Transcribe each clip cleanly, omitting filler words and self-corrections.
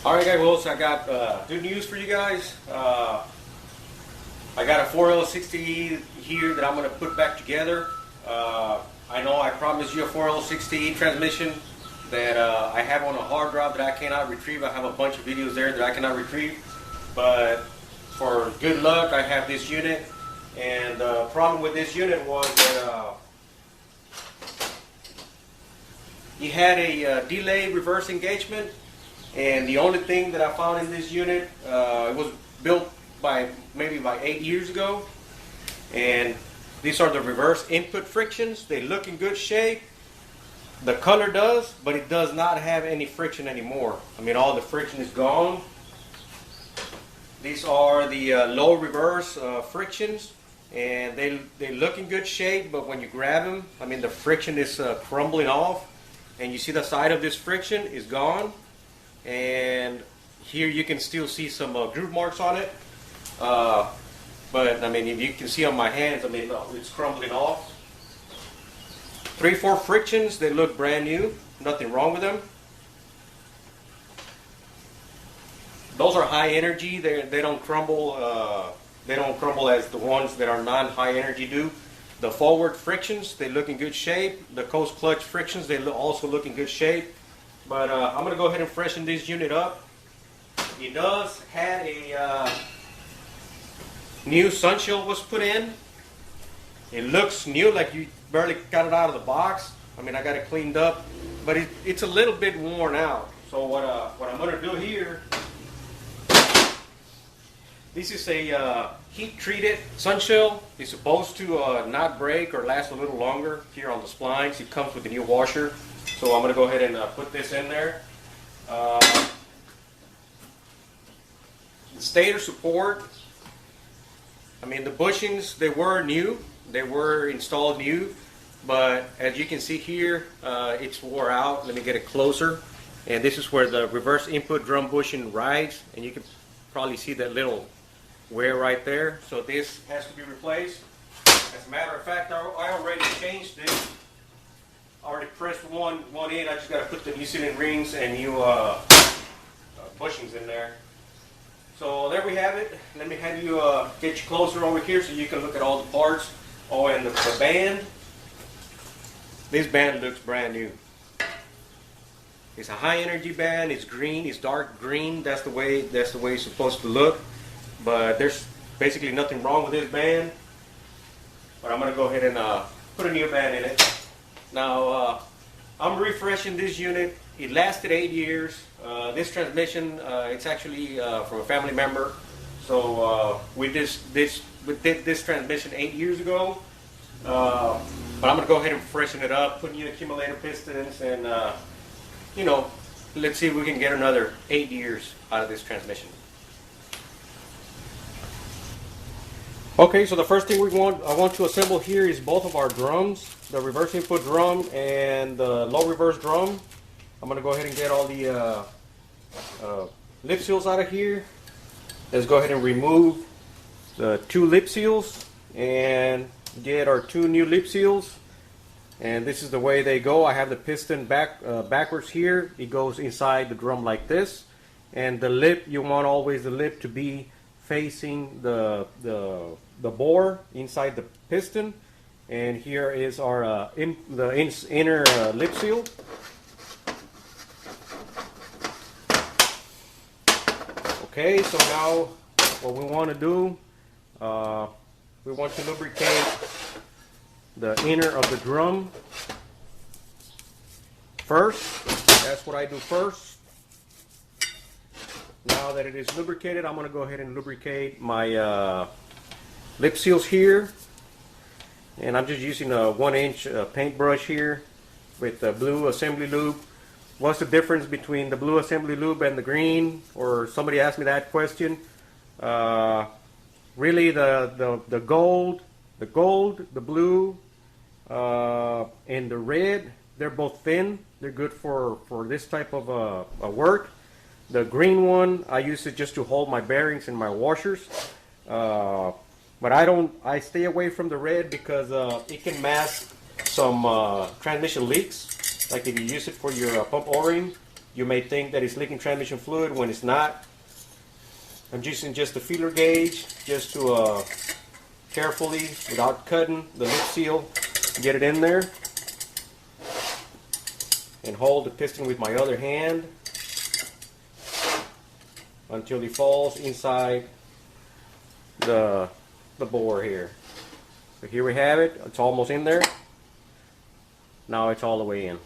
Alright guys, well, so I got good news for you guys. I got a 4L60 here that I'm going to put back together. I know I promised you a 4L60 transmission that I have on a hard drive that I cannot retrieve. I have a bunch of videos there that I cannot retrieve. But for good luck, I have this unit. And the problem with this unit was that you had a delay reverse engagement. And the only thing that I found in this unit, it was built maybe by 8 years ago. And these are the reverse input frictions. They look in good shape. The color does, but it does not have any friction anymore. I mean, all the friction is gone. These are the low reverse frictions, and they look in good shape, but when you grab them, I mean, the friction is crumbling off, and you see the side of this friction is gone. And here you can still see some groove marks on it, but I mean, if you can see on my hands, I mean, it's crumbling off. 3/4 frictions, they look brand new, nothing wrong with them. Those are high energy. They don't crumble. They don't crumble as the ones that are non-high energy do. The forward frictions, they look in good shape. The coast clutch frictions, they also look in good shape. But I'm going to go ahead and freshen this unit up. It does have a new sun shield was put in. It looks new, like you barely got it out of the box. I mean, I got it cleaned up, but it's a little bit worn out. So what I'm going to do here, this is a heat treated sun shield. It's supposed to not break or last a little longer here on the splines. It comes with a new washer. So I'm going to go ahead and put this in there. The stator support, I mean, the bushings, they were new. They were installed new. But as you can see here, it's wore out. Let me get it closer. And this is where the reverse input drum bushing rides. And you can probably see that little wear right there. So this has to be replaced. As a matter of fact, I already changed this. I already pressed one in. I just got to put the new sealing rings and new bushings in there. So there we have it. Let me have you get you closer over here so you can look at all the parts. Oh, and the band. This band looks brand new. It's a high energy band. It's green. It's dark green. That's the way it's supposed to look. But there's basically nothing wrong with this band. But I'm gonna go ahead and put a new band in it. Now, I'm refreshing this unit. It lasted 8 years. This transmission, it's actually from a family member. So we did this transmission 8 years ago. But I'm going to go ahead and freshen it up, put new accumulator pistons, and you know, let's see if we can get another 8 years out of this transmission. Okay, so the first thing I want to assemble here is both of our drums, the reverse input drum and the low reverse drum. I'm going to go ahead and get all the lip seals out of here. Let's go ahead and remove the 2 lip seals and get our 2 new lip seals. And this is the way they go. I have the piston backwards here. It goes inside the drum like this. And the lip, you want always the lip to be facing the bore inside the piston. And here is our inner lip seal. Okay, so now what we want to do, we want to lubricate the inner of the drum first. That's what I do first. Now that it is lubricated, I'm going to go ahead and lubricate my lip seals here. And I'm just using a 1-inch paintbrush here with the blue assembly lube. What's the difference between the blue assembly lube and the green? Or somebody asked me that question. Really, the gold, the blue, and the red, they're both thin. They're good for this type of work. The green one, I use it just to hold my bearings and my washers. But I stay away from the red because it can mask some transmission leaks. Like if you use it for your pump O-ring, You may think that it's leaking transmission fluid when it's not. I'm using just a feeler gauge just to carefully, without cutting the lip seal, get it in there. And hold the piston with my other hand until it falls inside the bore here. So here we have it. It's almost in there. Now it's all the way in.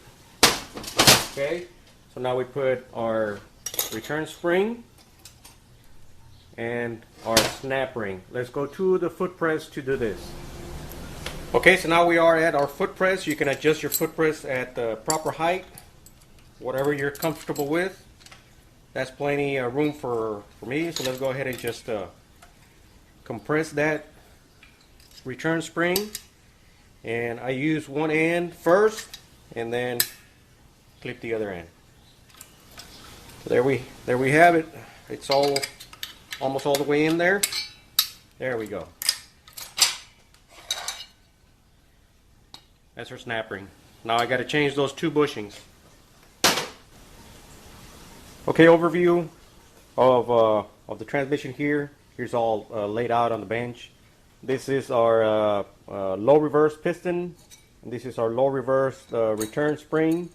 Okay, so now we put our return spring and our snap ring. Let's go to the foot press to do this. Okay, so now we are at our foot press. You can adjust your foot press at the proper height, whatever you're comfortable with. That's plenty room for me. So let's go ahead and just compress that return spring. And I use one end first and then clip the other end. So there we have it. It's almost all the way in there. There we go. That's our snap ring. Now I got to change those two bushings. Okay, overview of the transmission here. Here's all laid out on the bench. This is our low reverse piston. And this is our low reverse return spring.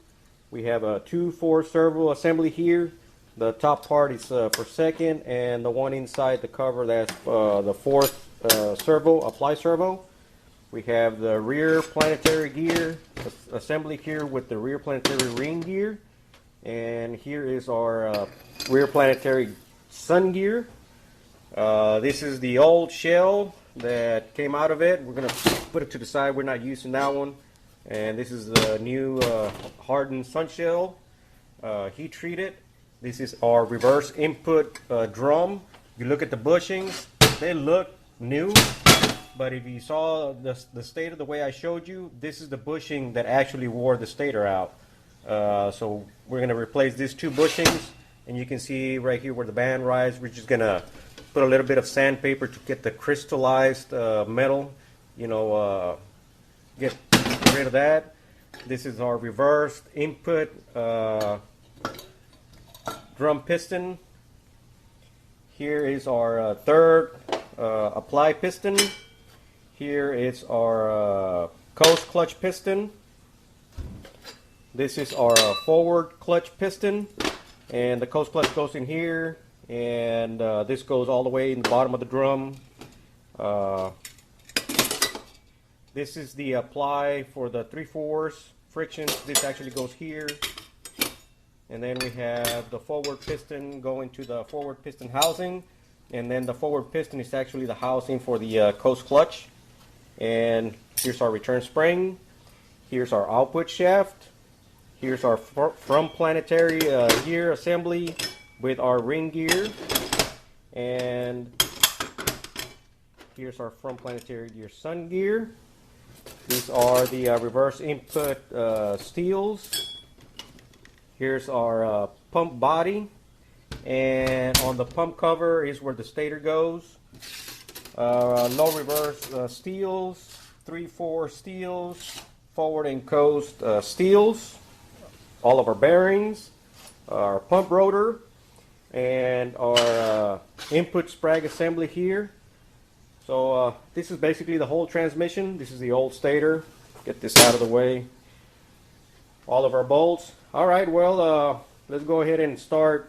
We have a 2-4 servo assembly here. The top part is for second, and the one inside the cover, that's the fourth servo, apply servo. We have the rear planetary gear assembly here with the rear planetary ring gear. And here is our rear planetary sun gear. This is the old shell that came out of it. We're going to put it to the side. We're not using that one. And this is the new hardened sun shell, heat treated. This is our reverse input drum. You look at the bushings, they look new. But if you saw the Stator the way I showed you, this is the bushing that actually wore the Stator out. So we're going to replace these two bushings, and you can see right here where the band rides. We're just going to put a little bit of sandpaper to get the crystallized metal, get rid of that. This is our reversed input drum piston. Here is our third apply piston. Here is our coast clutch piston. This is our forward clutch piston, and the coast clutch goes in here, and this goes all the way in the bottom of the drum. This is the apply for the 3/4 frictions. This actually goes here. And then we have the forward piston going to the forward piston housing, and then the forward piston is actually the housing for the coast clutch. And here's our return spring. Here's our output shaft. Here's our front planetary gear assembly with our ring gear. And here's our front planetary gear sun gear. These are the reverse input steels. Here's our pump body. And on the pump cover is where the stator goes. Low reverse steels, 3/4 steels, forward and coast steels, all of our bearings, our pump rotor, and our input sprag assembly here. So this is basically the whole transmission. This is the old stator. Get this out of the way. All of our bolts. All right, well, let's go ahead and start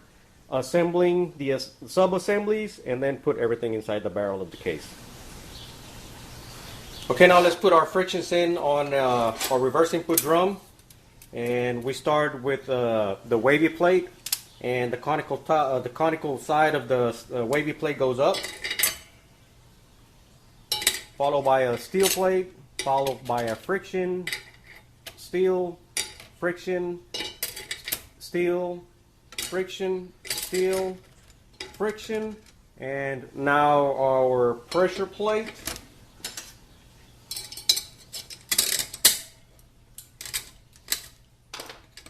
assembling the sub-assemblies and then put everything inside the barrel of the case. Okay, now let's put our frictions in on our reverse input drum. And we start with the wavy plate, and the conical side of the wavy plate goes up, followed by a steel plate, followed by a friction, steel, friction, steel, friction, steel, friction, and now our pressure plate.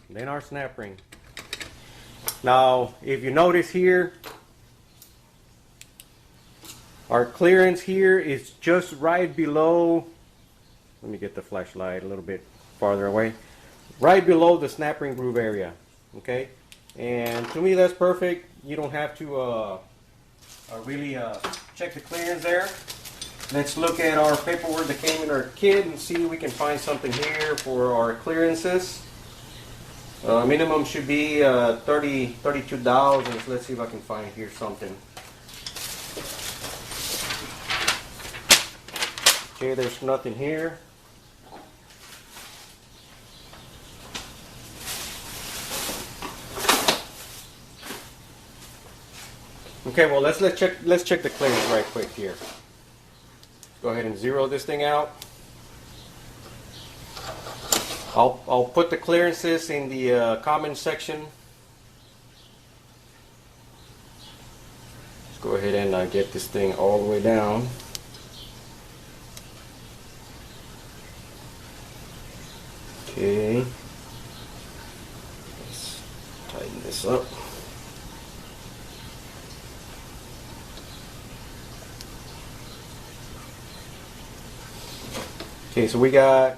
Then our snap ring. Now, if you notice here, our clearance here is just right below, let me get the flashlight a little bit farther away, right below the snap ring groove area. Okay, And to me that's perfect. You don't have to really check the clearance there. Let's look at our paperwork that came in our kit and see if we can find something here for our clearances. Minimum should be 32 thousandths. Let's see if I can find here something. Okay, there's nothing here. Okay, well let's check the clearance right quick here. Go ahead and zero this thing out. I'll put the clearances in the comment section. Let's go ahead and get this thing all the way down. Okay. Let's tighten this up. Okay, so we got,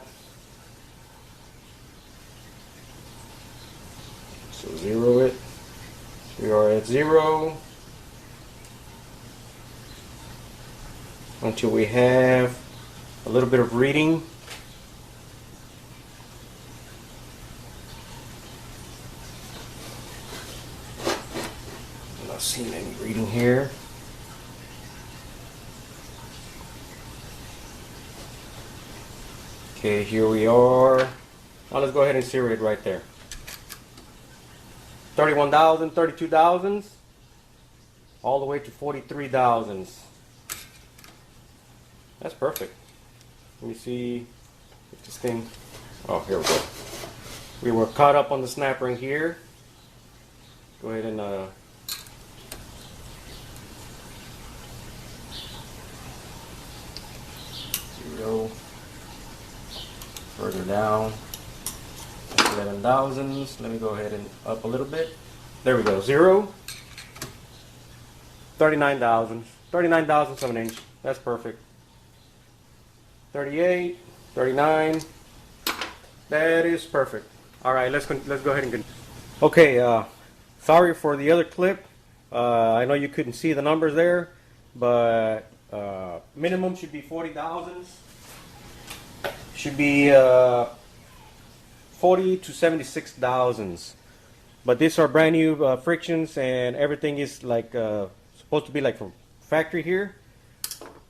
so zero it. We are at 0 until we have a little bit of reading. I'm not seeing any reading here. Okay, here we are. Now let's go ahead and zero it right there. 31 thousand, 32 thousandths, all the way to 43 thousandths. That's perfect. Let me see if this thing, oh, here we go. We were caught up on the snap ring here. Go ahead and zero. Further down, 11 thousandths. Let me go ahead and up a little bit. There we go. 0. 39 thousandths. 39 thousandths of an inch. That's perfect. 38, 39. That is perfect. All right, let's go ahead and continue. Okay. Sorry for the other clip. I know you couldn't see the numbers there, but minimum should be 40 thousandths. Should be 40 to 76 thousandths. But these are brand new frictions, and everything is like supposed to be like from factory here.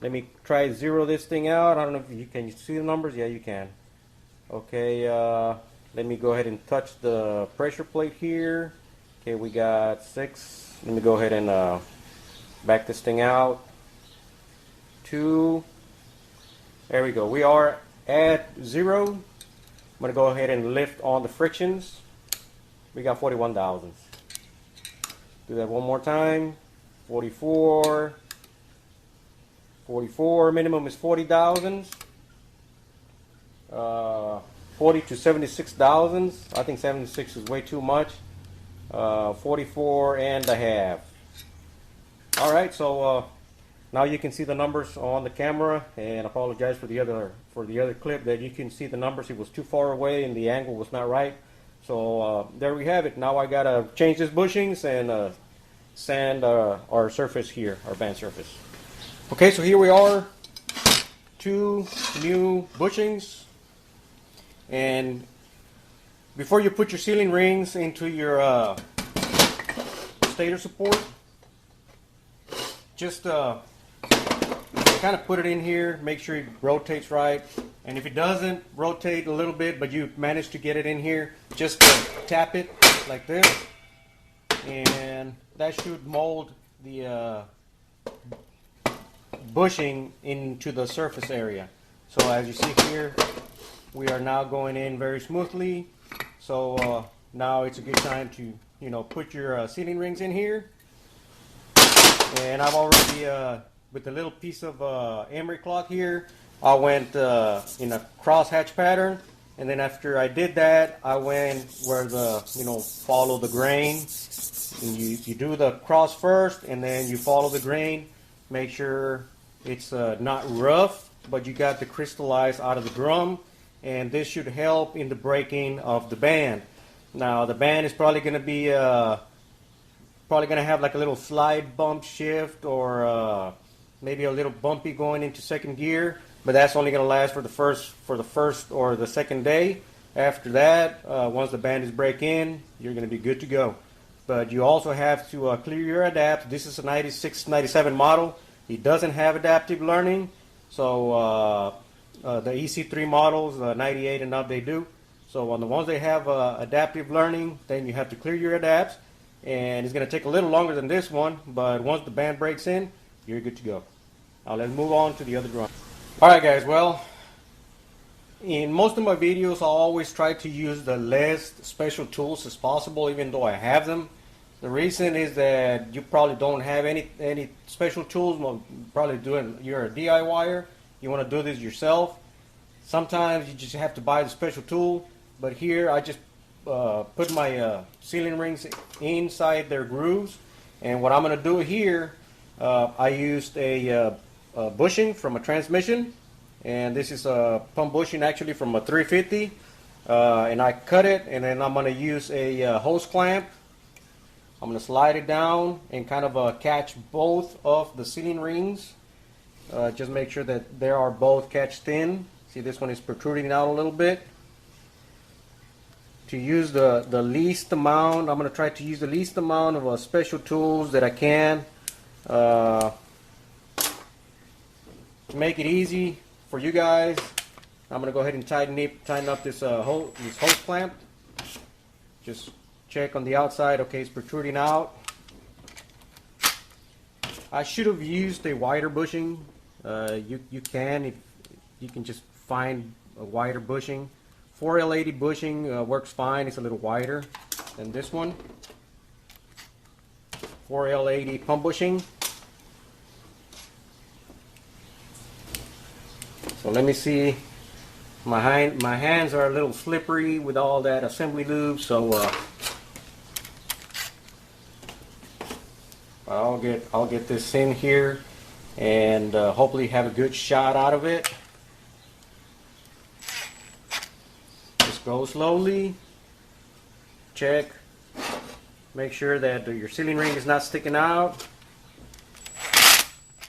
Let me try to zero this thing out. I don't know if you can see the numbers. Yeah, you can. Okay, let me go ahead and touch the pressure plate here. Okay, we got 6. Let me go ahead and back this thing out. 2. There we go. We are at 0. I'm going to go ahead and lift on the frictions. We got 41 thousandths. Do that one more time. 44. 44. Minimum is 40 thousandths. 40 to 76 thousandths. I think 76 is way too much. 44 and a half. All right, so now you can see the numbers on the camera, and I apologize for the other clip that you can see the numbers. It was too far away and the angle was not right. So there we have it. Now I gotta change these bushings and sand our surface here, our band surface. Okay, so here we are, 2 new bushings. And before you put your ceiling rings into your stator support, just kind of put it in here, make sure it rotates right, and if it doesn't rotate a little bit but you manage to get it in here, just tap it like this, and that should mold the bushing into the surface area. So as you see here, we are now going in very smoothly. So now it's a good time to put your ceiling rings in here. And I've already with the little piece of emery cloth here, I went in a cross hatch pattern, and then after I did that, I went where the follow the grain, and you do the cross first, and then you follow the grain. Make sure it's not rough, but you got the crystallized out of the drum, and this should help in the breaking of the band. Now the band is probably going to be have like a little slide bump shift, or maybe a little bumpy going into second gear, but that's only going to last for the first or the second day. After that, once the band is break in, you're going to be good to go. But you also have to clear your adapt. This is a 96, 97 model. It doesn't have adaptive learning, so the EC3 models, 98 and up, they do. So on the ones that have adaptive learning, then you have to clear your adapts, and it's going to take a little longer than this one, but once the band breaks in, you're good to go. Now let's move on to the other drum. Alright guys, well, in most of my videos I always try to use the less special tools as possible, even though I have them. The reason is that you probably don't have any special tools. Well, probably you're a DIYer, you want to do this yourself. Sometimes you just have to buy the special tool, but here I just put my sealing rings inside their grooves, and what I'm going to do here, I used a bushing from a transmission, and this is a pump bushing actually from a 350, and I cut it, and then I'm going to use a hose clamp. I'm going to slide it down and kind of catch both of the sealing rings. Just make sure that they are both catched in. See, this one is protruding out a little bit. To use the least amount, I'm going to try to use the least amount of special tools that I can. To make it easy for you guys, I'm going to go ahead and tighten up this hose clamp. Just check on the outside. Okay, it's protruding out. I should have used a wider bushing. You can just find a wider bushing. 4L80 bushing works fine. It's a little wider than this one. 4L80 pump bushing. So let me see. My hands are a little slippery with all that assembly lube, so I'll get this in here and hopefully have a good shot out of it. Just go slowly. Check. Make sure that your sealing ring is not sticking out.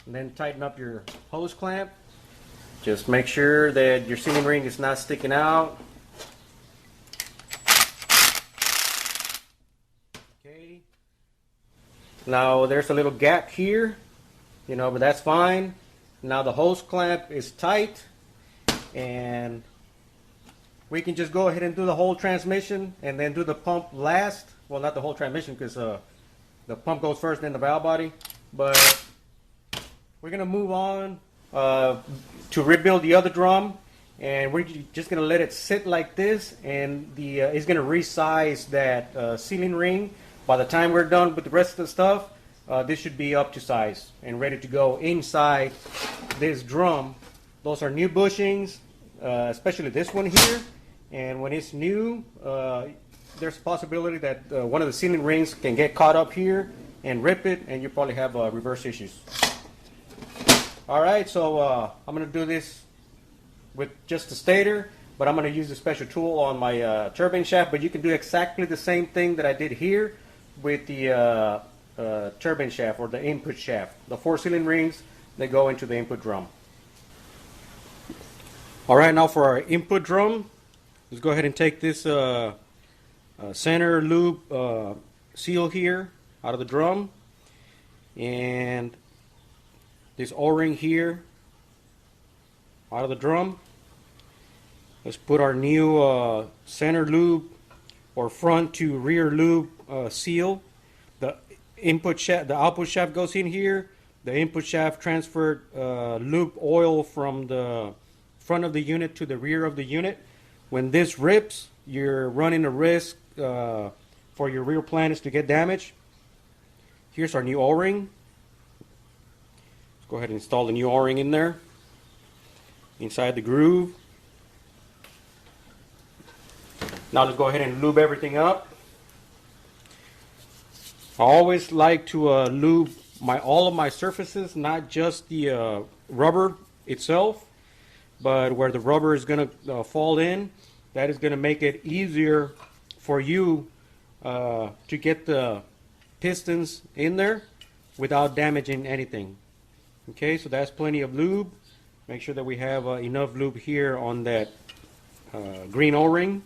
And then tighten up your hose clamp. Just make sure that your sealing ring is not sticking out. Okay. Now there's a little gap here, but that's fine. Now the hose clamp is tight, and we can just go ahead and do the whole transmission and then do the pump last. Well, not the whole transmission, because the pump goes first, then the valve body. But we're gonna move on to rebuild the other drum, and we're just gonna let it sit like this, and it's gonna resize that sealing ring. By the time we're done with the rest of the stuff, this should be up to size and ready to go inside this drum. Those are new bushings, especially this one here, and when it's new, there's a possibility that one of the sealing rings can get caught up here and rip it, and you probably have reverse issues. Alright, so I'm going to do this with just the stator, but I'm going to use a special tool on my turbine shaft, but you can do exactly the same thing that I did here with the turbine shaft, or the input shaft. The 4 sealing rings, they go into the input drum. Alright, now for our input drum, let's go ahead and take this center loop seal here out of the drum, and this O-ring here out of the drum. Let's put our new center loop or front to rear loop seal. The input shaft, the output shaft goes in here. The input shaft transferred loop oil from the front of the unit to the rear of the unit. When this rips, you're running a risk for your rear planets to get damaged. Here's our new O-ring. Let's go ahead and install the new O-ring in there, inside the groove. Now let's go ahead and lube everything up. I always like to lube all of my surfaces, not just the rubber itself, but where the rubber is going to fall in. That is going to make it easier for you to get the pistons in there without damaging anything. Okay, so that's plenty of lube. Make sure that we have enough lube here on that green O-ring.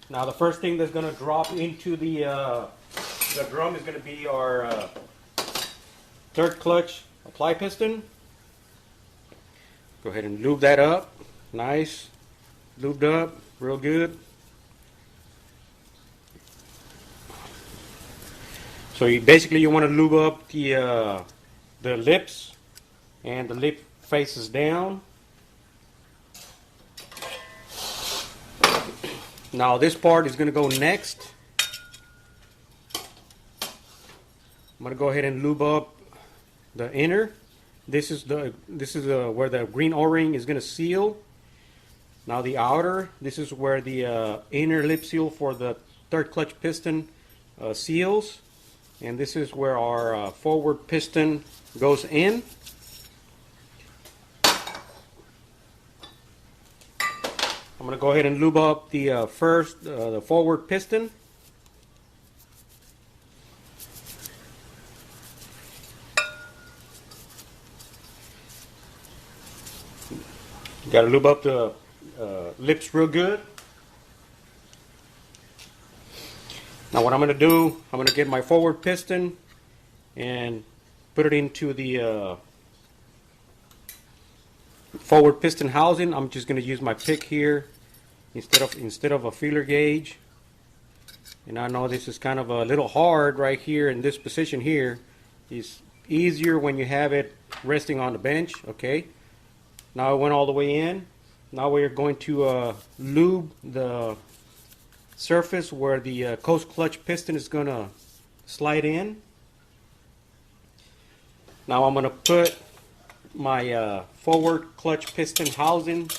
Now the first thing that's going to drop into the drum is going to be our third clutch apply piston. Go ahead and lube that up. Nice. Lubed up. Real good. So you want to lube up the lips, and the lip faces down. Now this part is going to go next. I'm going to go ahead and lube up the inner. This is where the green O-ring is going to seal. Now the outer, this is where the inner lip seal for the third clutch piston seals. And this is where our forward piston goes in. I'm going to go ahead and lube up the the forward piston. You got to lube up the lips real good. Now what I'm going to do, I'm going to get my forward piston and put it into the forward piston housing. I'm just going to use my pick here instead of a feeler gauge. And I know this is kind of a little hard right here in this position here. It's easier when you have it resting on the bench. Okay. Now it went all the way in. Now we're going to lube the surface where the coast clutch piston is going to slide in. Now I'm going to put my forward clutch piston housing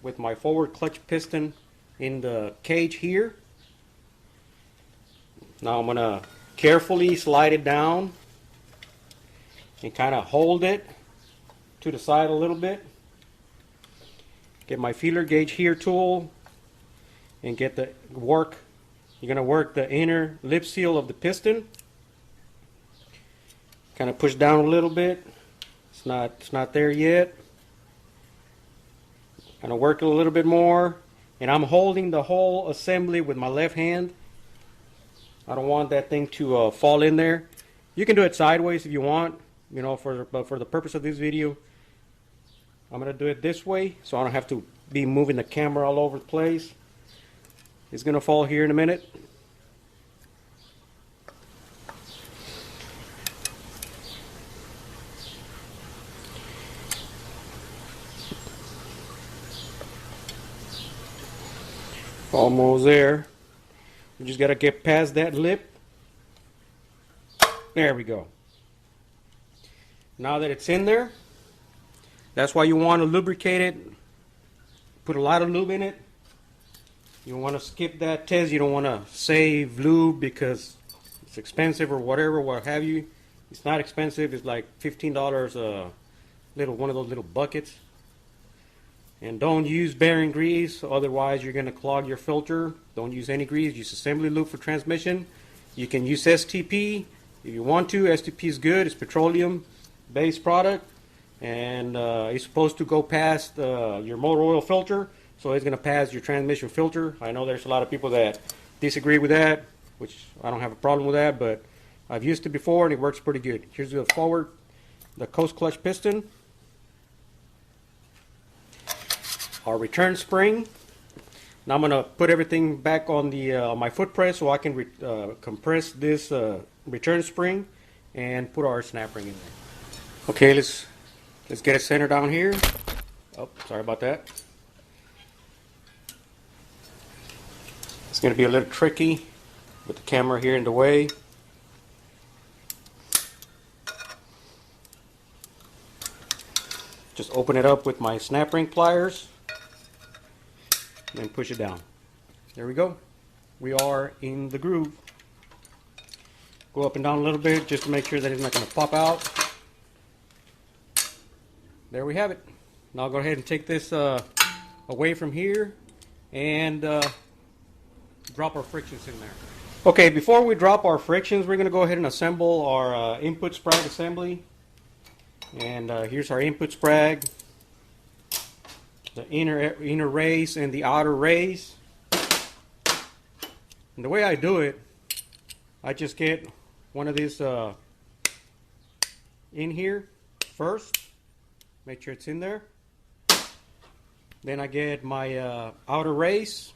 with my forward clutch piston in the cage here. Now I'm going to carefully slide it down and kind of hold it to the side a little bit. Get my feeler gauge here tool and get the work. You're going to work the inner lip seal of the piston. Kind of push down a little bit. It's not there yet. Kind of work it a little bit more, and I'm holding the whole assembly with my left hand. I don't want that thing to fall in there. You can do it sideways if you want, you know, but for the purpose of this video, I'm going to do it this way so I don't have to be moving the camera all over the place. It's going to fall here in a minute. Almost there. We just got to get past that lip. There we go. Now that it's in there, that's why you want to lubricate it. Put a lot of lube in it. You want to skip that test. You don't want to save lube because it's expensive or whatever, what have you. It's not expensive. It's like $15 a one of those little buckets. And don't use bearing grease, otherwise you're going to clog your filter. Don't use any grease. Use assembly lube for transmission. You can use STP if you want to. STP is good. It's petroleum-based product, and it's supposed to go past your motor oil filter, so it's going to pass your transmission filter. I know there's a lot of people that disagree with that, which I don't have a problem with that, but I've used it before and it works pretty good. Here's the forward, the coast clutch piston. Our return spring. Now I'm going to put everything back on the my foot press so I can compress this return spring and put our snap ring in there. Okay, let's get it centered down here. Oh, sorry about that. It's going to be a little tricky with the camera here in the way. Just open it up with my snap ring pliers and push it down. There we go. We are in the groove. Go up and down a little bit just to make sure that it's not going to pop out. There we have it. Now I'll go ahead and take this away from here and drop our frictions in there. Okay, before we drop our frictions, we're going to go ahead and assemble our input sprag assembly. And here's our input sprag, the inner race and the outer race. And the way I do it, I just get one of these in here first, make sure it's in there. Then I get my outer race.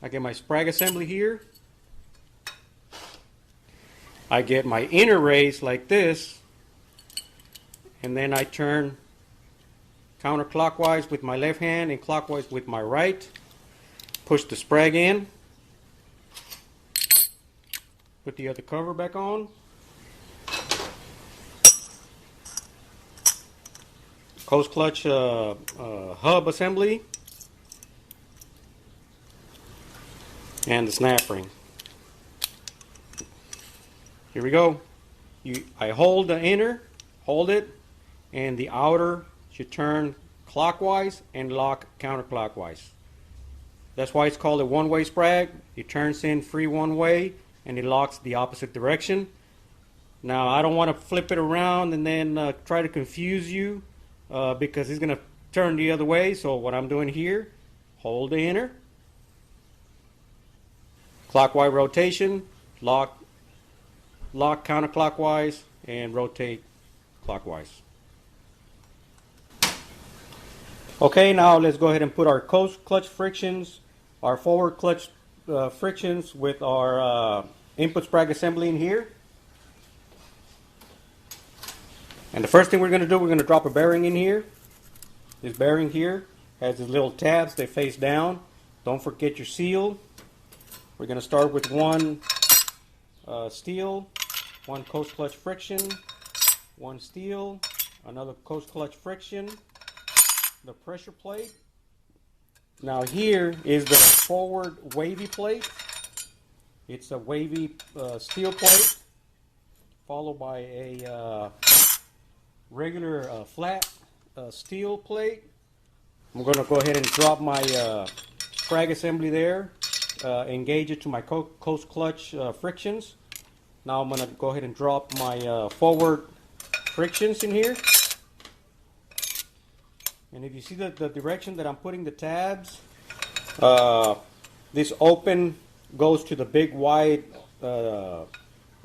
I get my sprag assembly here. I get my inner race like this, and then I turn counterclockwise with my left hand and clockwise with my right. Push the sprag in. Put the other cover back on. Coast clutch hub assembly. And the snap ring. Here we go. I hold the inner, hold it, and the outer should turn clockwise and lock counterclockwise. That's why it's called a one-way sprag. It turns in free one way and it locks the opposite direction. Now I don't want to flip it around and then try to confuse you because it's going to turn the other way. So what I'm doing here, hold the inner, clockwise rotation, lock counterclockwise, and rotate clockwise. Okay, now let's go ahead and put our coast clutch frictions, our forward clutch frictions with our input sprag assembly in here. And the first thing we're going to do, we're going to drop a bearing in here. This bearing here has these little tabs, they face down. Don't forget your seal. We're going to start with one steel, one coast clutch friction, one steel, another coast clutch friction, the pressure plate. Now here is the forward wavy plate. It's a wavy steel plate followed by a regular flat steel plate. I'm going to go ahead and drop my sprag assembly there, engage it to my coast clutch frictions. Now I'm going to go ahead and drop my forward frictions in here. And if you see the direction that I'm putting the tabs, this open goes to the big wide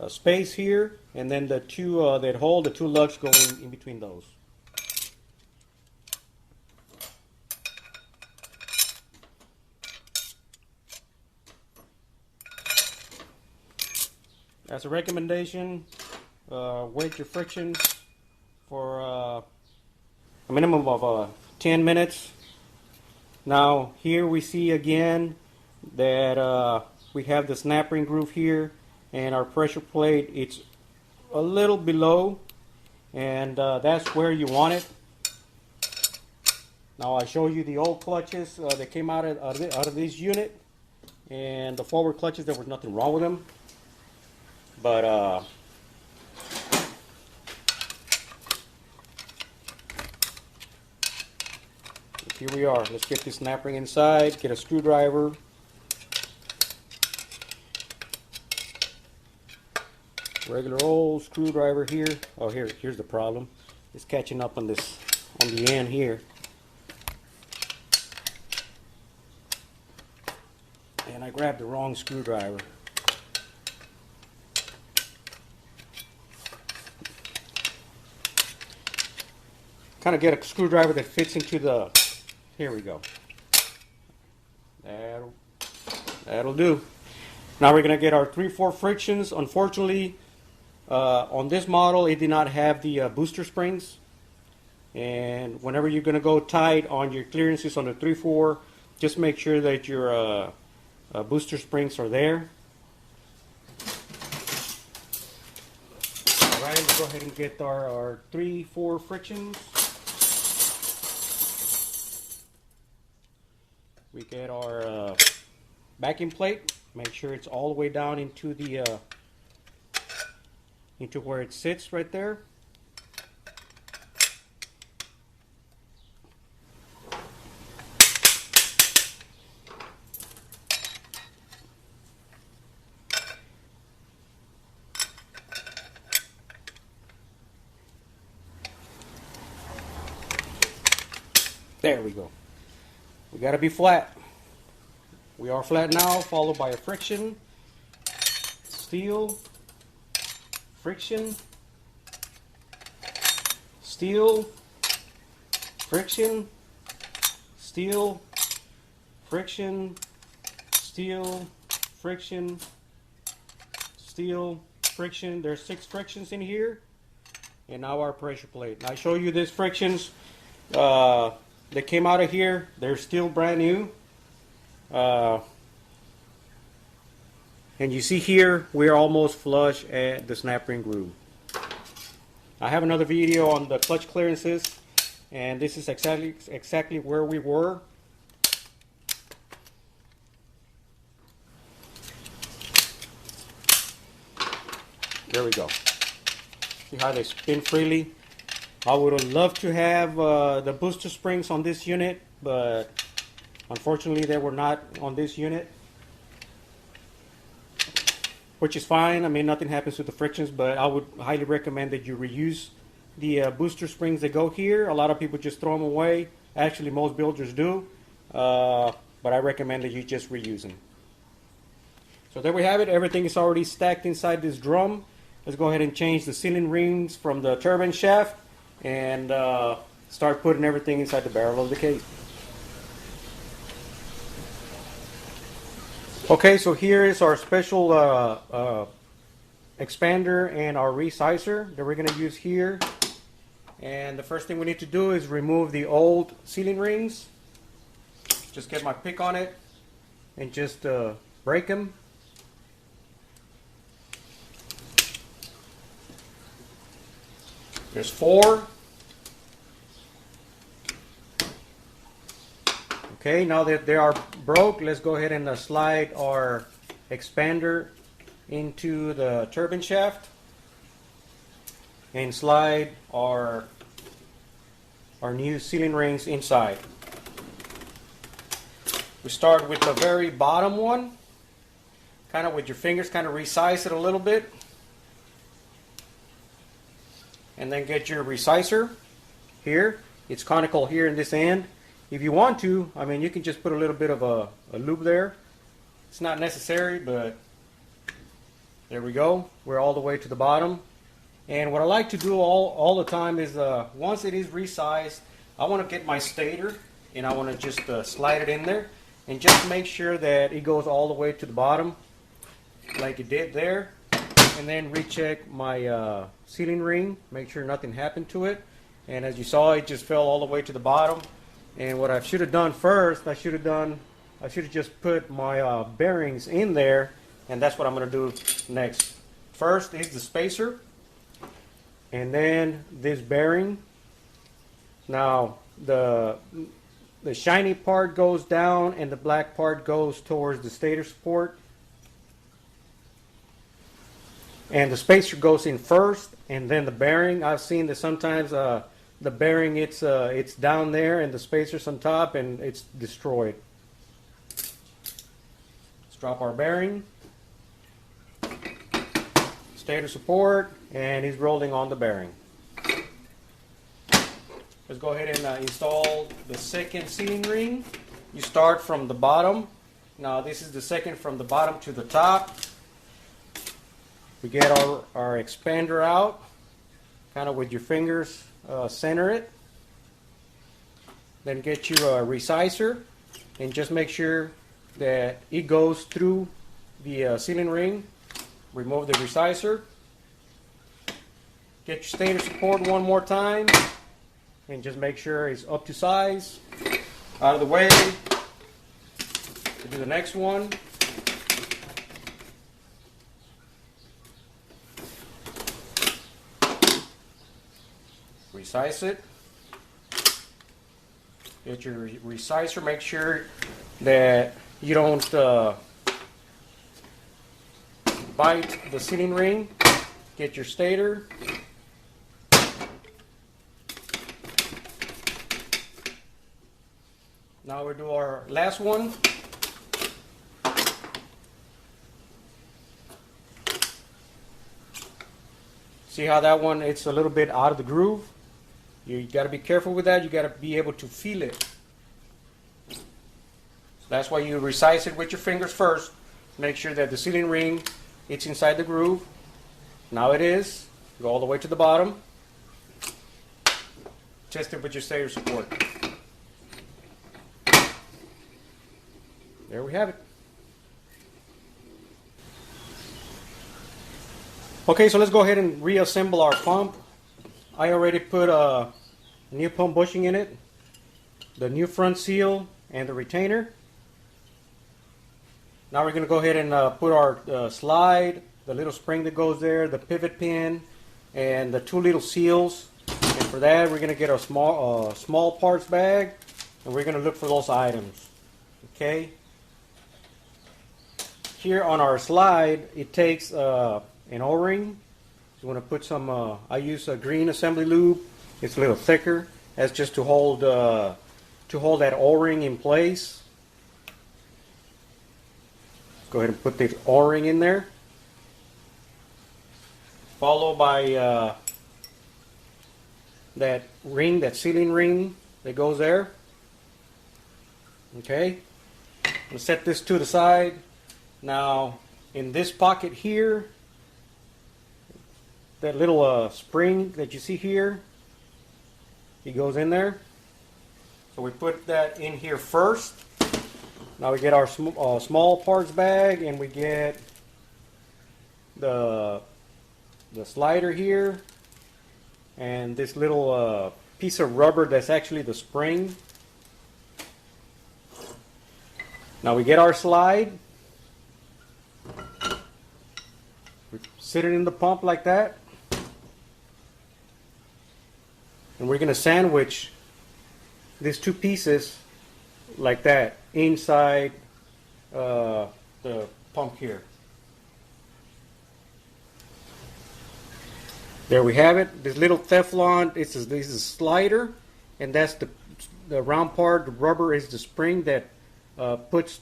space here, and then the two that hold, the two lugs go in between those. As a recommendation, wait your frictions for a minimum of 10 minutes. Now here we see again that we have the snap ring groove here, and our pressure plate, it's a little below, and that's where you want it. Now I show you the old clutches that came out of this unit, and the forward clutches, there was nothing wrong with them. But here we are. Let's get this snap ring inside, get a screwdriver. Regular old screwdriver here. Oh, here's the problem. It's catching up on this, on the end here. And I grabbed the wrong screwdriver. Kind of get a screwdriver that fits into the, here we go. That'll do. Now we're going to get our 3/4 frictions. Unfortunately, on this model, it did not have the booster springs. And whenever you're going to go tight on your clearances on the 3/4, just make sure that your booster springs are there. Alright, let's go ahead and get our 3/4 frictions. We get our backing plate. Make sure it's all the way down into the into where it sits right there. There we go. We got to be flat. We are flat now, followed by a friction, steel, friction, steel, friction, steel, friction, steel, friction, steel, friction. There's 6 frictions in here. And now our pressure plate. Now I show you these frictions that came out of here. They're still brand new. And you see here, we're almost flush at the snap ring groove. I have another video on the clutch clearances, and this is exactly where we were. There we go. See how they spin freely? I would have loved to have the booster springs on this unit, but unfortunately they were not on this unit. Which is fine. I mean, nothing happens with the frictions, but I would highly recommend that you reuse the booster springs that go here. A lot of people just throw them away. Actually, most builders do, but I recommend that you just reuse them. So there we have it. Everything is already stacked inside this drum. Let's go ahead and change the sealing rings from the turbine shaft and start putting everything inside the barrel of the case. Okay, so here is our special expander and our resizer that we're going to use here. And the first thing we need to do is remove the old sealing rings. Just get my pick on it and just break them. There's 4. Okay, now that they are broke, let's go ahead and slide our expander into the turbine shaft and slide our new sealing rings inside. We start with the very bottom one, kind of with your fingers, kind of resize it a little bit, and then get your resizer here. It's conical here in this end. If you want to, I mean, you can just put a little bit of a loop there. It's not necessary, but there we go. We're all the way to the bottom. And what I like to do all the time is once it is resized, I want to get my stator and I want to just slide it in there and just make sure that it goes all the way to the bottom like it did there. And then recheck my sealing ring, make sure nothing happened to it. And as you saw, it just fell all the way to the bottom. And what I should have done first, I should have just put my bearings in there, and that's what I'm going to do next. First is the spacer, and then this bearing. Now the shiny part goes down, and the black part goes towards the stator support. And the spacer goes in first, and then the bearing. I've seen that sometimes the bearing, it's down there and the spacer's on top and it's destroyed. Let's drop our bearing, stator support, and he's rolling on the bearing. Let's go ahead and install the second sealing ring. You start from the bottom. Now this is the second from the bottom to the top. We get our expander out, kind of with your fingers. Center it, then get you a resizer and just make sure that it goes through the sealing ring. Remove the resizer, get your stator support one more time and just make sure it's up to size. Out of the way, we'll do the next one. Resize it. Get your resizer. Make sure that you don't bite the sealing ring. Get your stator. Now we'll do our last one. See how that one, it's a little bit out of the groove. You got to be careful with that. You got to be able to feel it That's why you resize it with your fingers first. Make sure that the sealing ring, it's inside the groove. Now it is. Go all the way to the bottom. Test it with your Stator support. There we have it. Okay, so let's go ahead and reassemble our pump. I already put a new pump bushing in it, the new front seal, and the retainer. Now we're going to go ahead and put our slide, the little spring that goes there, the pivot pin, and the two little seals. And for that, we're going to get a small parts bag, and we're going to look for those items. Okay. Here on our slide, it takes an O-ring. You want to put some. I use a green assembly lube. It's a little thicker. That's just to hold that O-ring in place. Go ahead and put the O-ring in there. Followed by that ring, that sealing ring that goes there. Okay. We'll set this to the side. Now, in this pocket here, that little spring that you see here, it goes in there. So we put that in here first. Now we get our small parts bag, and we get the slider here, and this little piece of rubber that's actually the spring. Now we get our slide. We sit it in the pump like that. And we're going to sandwich these two pieces like that inside the pump here. There we have it. This little Teflon, this is a slider, and that's the round part. The rubber is the spring that puts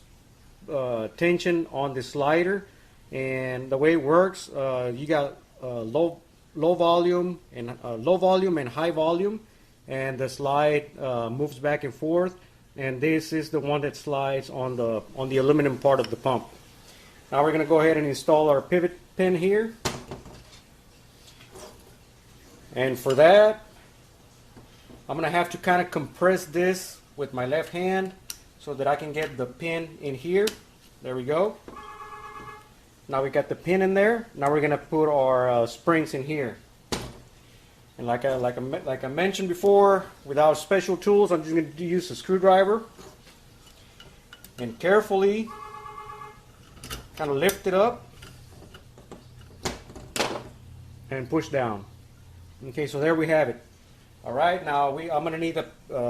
tension on the slider. And the way it works, you got low volume and high volume, and the slide moves back and forth. And this is the one that slides on the aluminum part of the pump. Now we're going to go ahead and install our pivot pin here. And for that, I'm going to have to kind of compress this with my left hand so that I can get the pin in here. There we go. Now we got the pin in there. Now we're going to put our springs in here. And like I mentioned before, without special tools, I'm just going to use a screwdriver and carefully kind of lift it up and push down. Okay, so there we have it. All right, now I'm going to need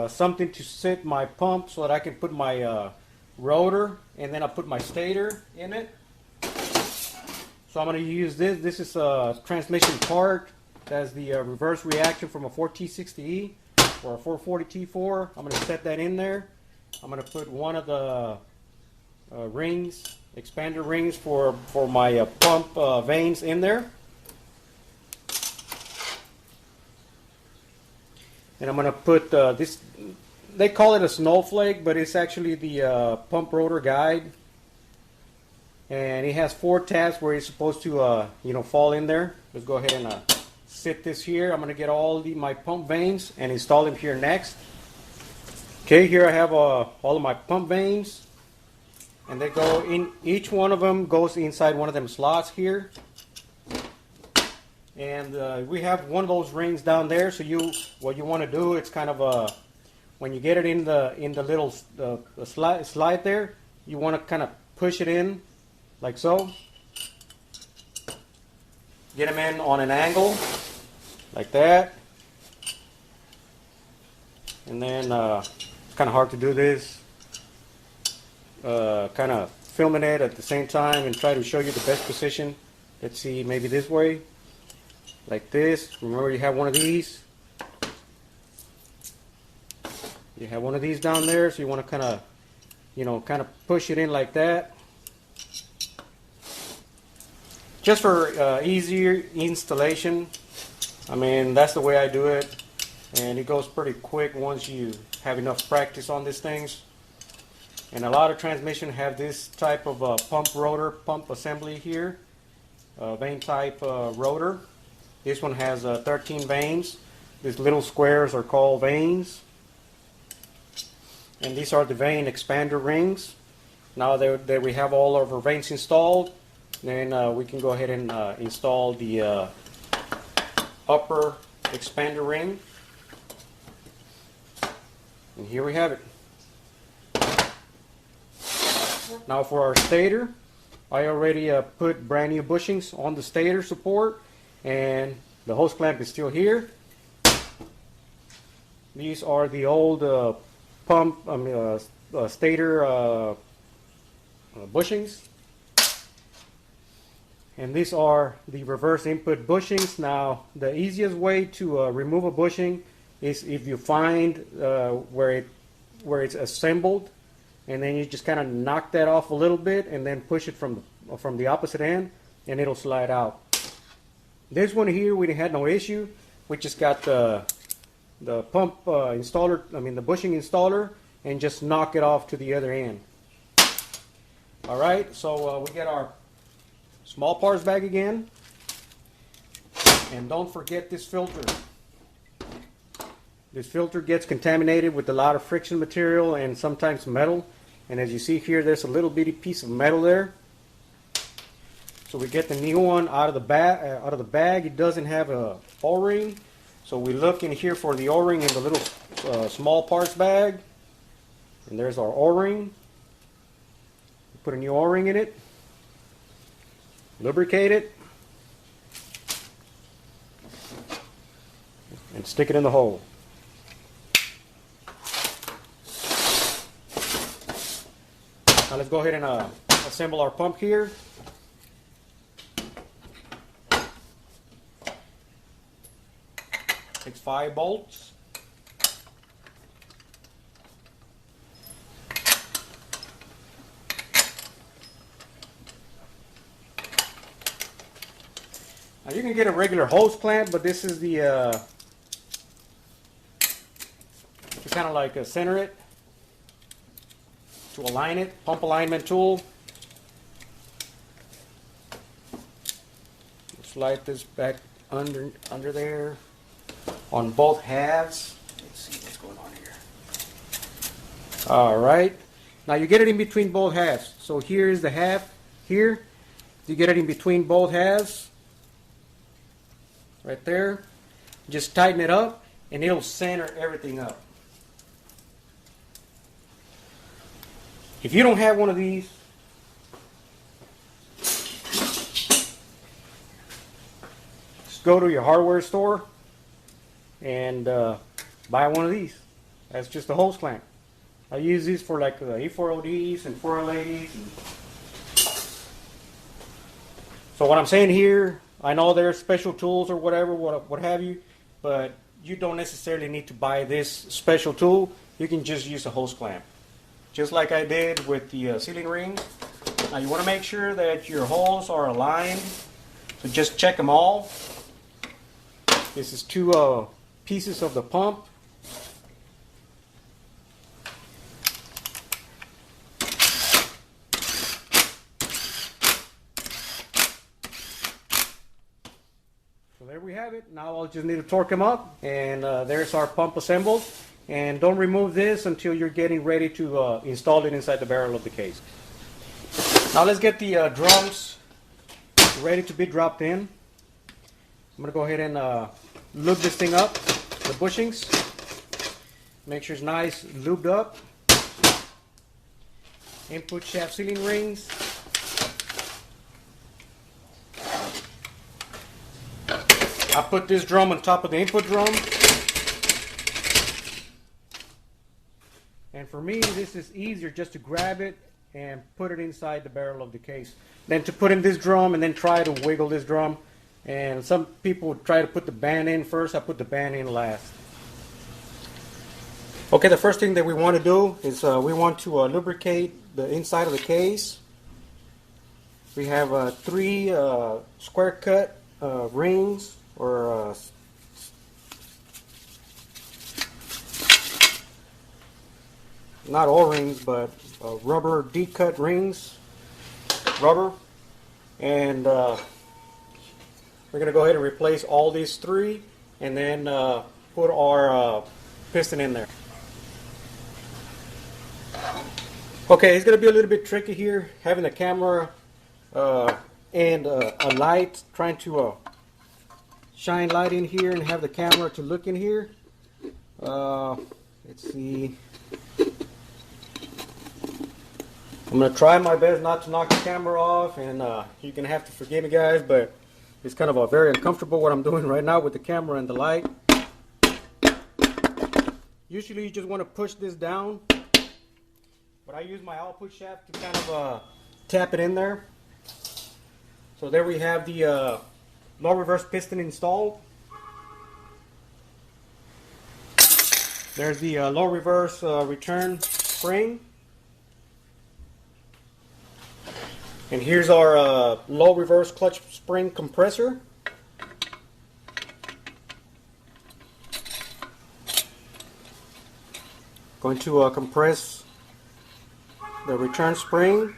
something to sit my pump so that I can put my rotor, and then I'll put my stator in it. So I'm going to use this. This is a transmission part. That's the reverse reaction from a 4T60E or a 440T4. I'm going to set that in there. I'm going to put one of the rings, expander rings for my pump vanes in there. And I'm going to put this, they call it a snowflake, but it's actually the pump rotor guide. And it has 4 tabs where it's supposed to fall in there. Let's go ahead and sit this here. I'm going to get all my pump vanes and install them here next. Okay, here I have all of my pump vanes, and they go in. Each one of them goes inside one of them slots here. And we have one of those rings down there. So what you want to do, it's kind of when you get it in the little slide there, you want to kind of push it in like so. Get them in on an angle like that. And then it's kind of hard to do this. Kind of filming it at the same time and try to show you the best position. Let's see, maybe this way. Like this. Remember, you have one of these. You have one of these down there, so you want to kind of push it in like that. Just for easier installation. I mean, that's the way I do it, and it goes pretty quick once you have enough practice on these things. And a lot of transmission have this type of pump rotor, pump assembly here, vane type rotor. This one has 13 vanes. These little squares are called vanes. And these are the vane expander rings. Now that we have all of our vanes installed, then we can go ahead and install the upper expander ring. And here we have it. Now for our stator, I already put brand new bushings on the stator support, and the hose clamp is still here. These are the old stator bushings, and these are the reverse input bushings. Now the easiest way to remove a bushing is if you find where it's assembled, and then you just kind of knock that off a little bit and then push it from the opposite end, and it'll slide out. This one here we had no issue. We just got the pump installer, the bushing installer, and just knock it off to the other end. Alright, so we get our small parts bag again, and don't forget this filter. This filter gets contaminated with a lot of friction material and sometimes metal, and as you see here, there's a little bitty piece of metal there. So we get the new one out of the bag. It doesn't have a O-ring, so we look in here for the O-ring in the little small parts bag, and there's our O-ring. Put a new O-ring in it, lubricate it, and stick it in the hole. Now let's go ahead and assemble our pump here. Takes 5 bolts. Now you can get a regular hose clamp, but this is the to kind of like center it, to align it, pump alignment tool. Slide this back under there on both halves. Let's see what's going on here. All right. Now you get it in between both halves. So here is the half here. You get it in between both halves. Right there. Just tighten it up and it'll center everything up. If you don't have one of these, just go to your hardware store and buy one of these. That's just a hose clamp. I use these for like E4ODs and 4L80s. So what I'm saying here, I know there's special tools or whatever, what have you, but you don't necessarily need to buy this special tool. You can just use a hose clamp, just like I did with the sealing ring. Now you want to make sure that your holes are aligned, so just check them all. This is 2 pieces of the pump. There we have it. Now I'll just need to torque them up, and there's our pump assembled. And don't remove this until you're getting ready to install it inside the barrel of the case. Now let's get the drums ready to be dropped in. I'm going to go ahead and lube this thing up, the bushings. Make sure it's nice lubed up. Input shaft sealing rings. I put this drum on top of the input drum. And for me, this is easier just to grab it and put it inside the barrel of the case than to put in this drum and then try to wiggle this drum. And some people try to put the band in first. I put the band in last. Okay, the first thing that we want to do is we want to lubricate the inside of the case. We have 3 square cut rings, or not O-rings, but rubber D-cut rings, rubber, and we're going to go ahead and replace all these three, and then put our piston in there. Okay, it's going to be a little bit tricky here, having a camera and a light, trying to shine light in here and have the camera to look in here. Let's see. I'm going to try my best not to knock the camera off, and you're going to have to forgive me, guys, but it's kind of very uncomfortable what I'm doing right now with the camera and the light. Usually you just want to push this down, but I use my output shaft to kind of tap it in there. So there we have the low reverse piston installed. There's the low reverse return spring. And here's our low reverse clutch spring compressor. Going to compress the return spring.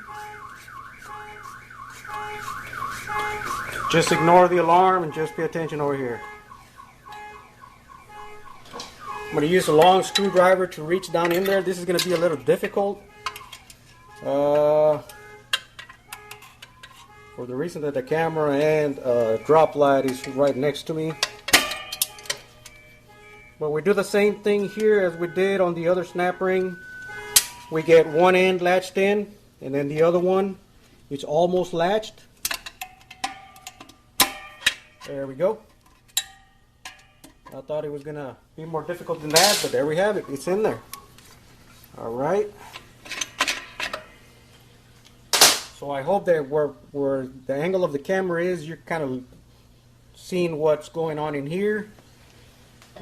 Just ignore the alarm and just pay attention over here. I'm going to use a long screwdriver to reach down in there. This is going to be a little difficult. For the reason that the camera and drop light is right next to me. But we do the same thing here as we did on the other snap ring. We get one end latched in, and then the other one is almost latched. There we go. I thought it was going to be more difficult than that, but there we have it. It's in there. Alright. So I hope that where the angle of the camera is, you're kind of seeing what's going on in here.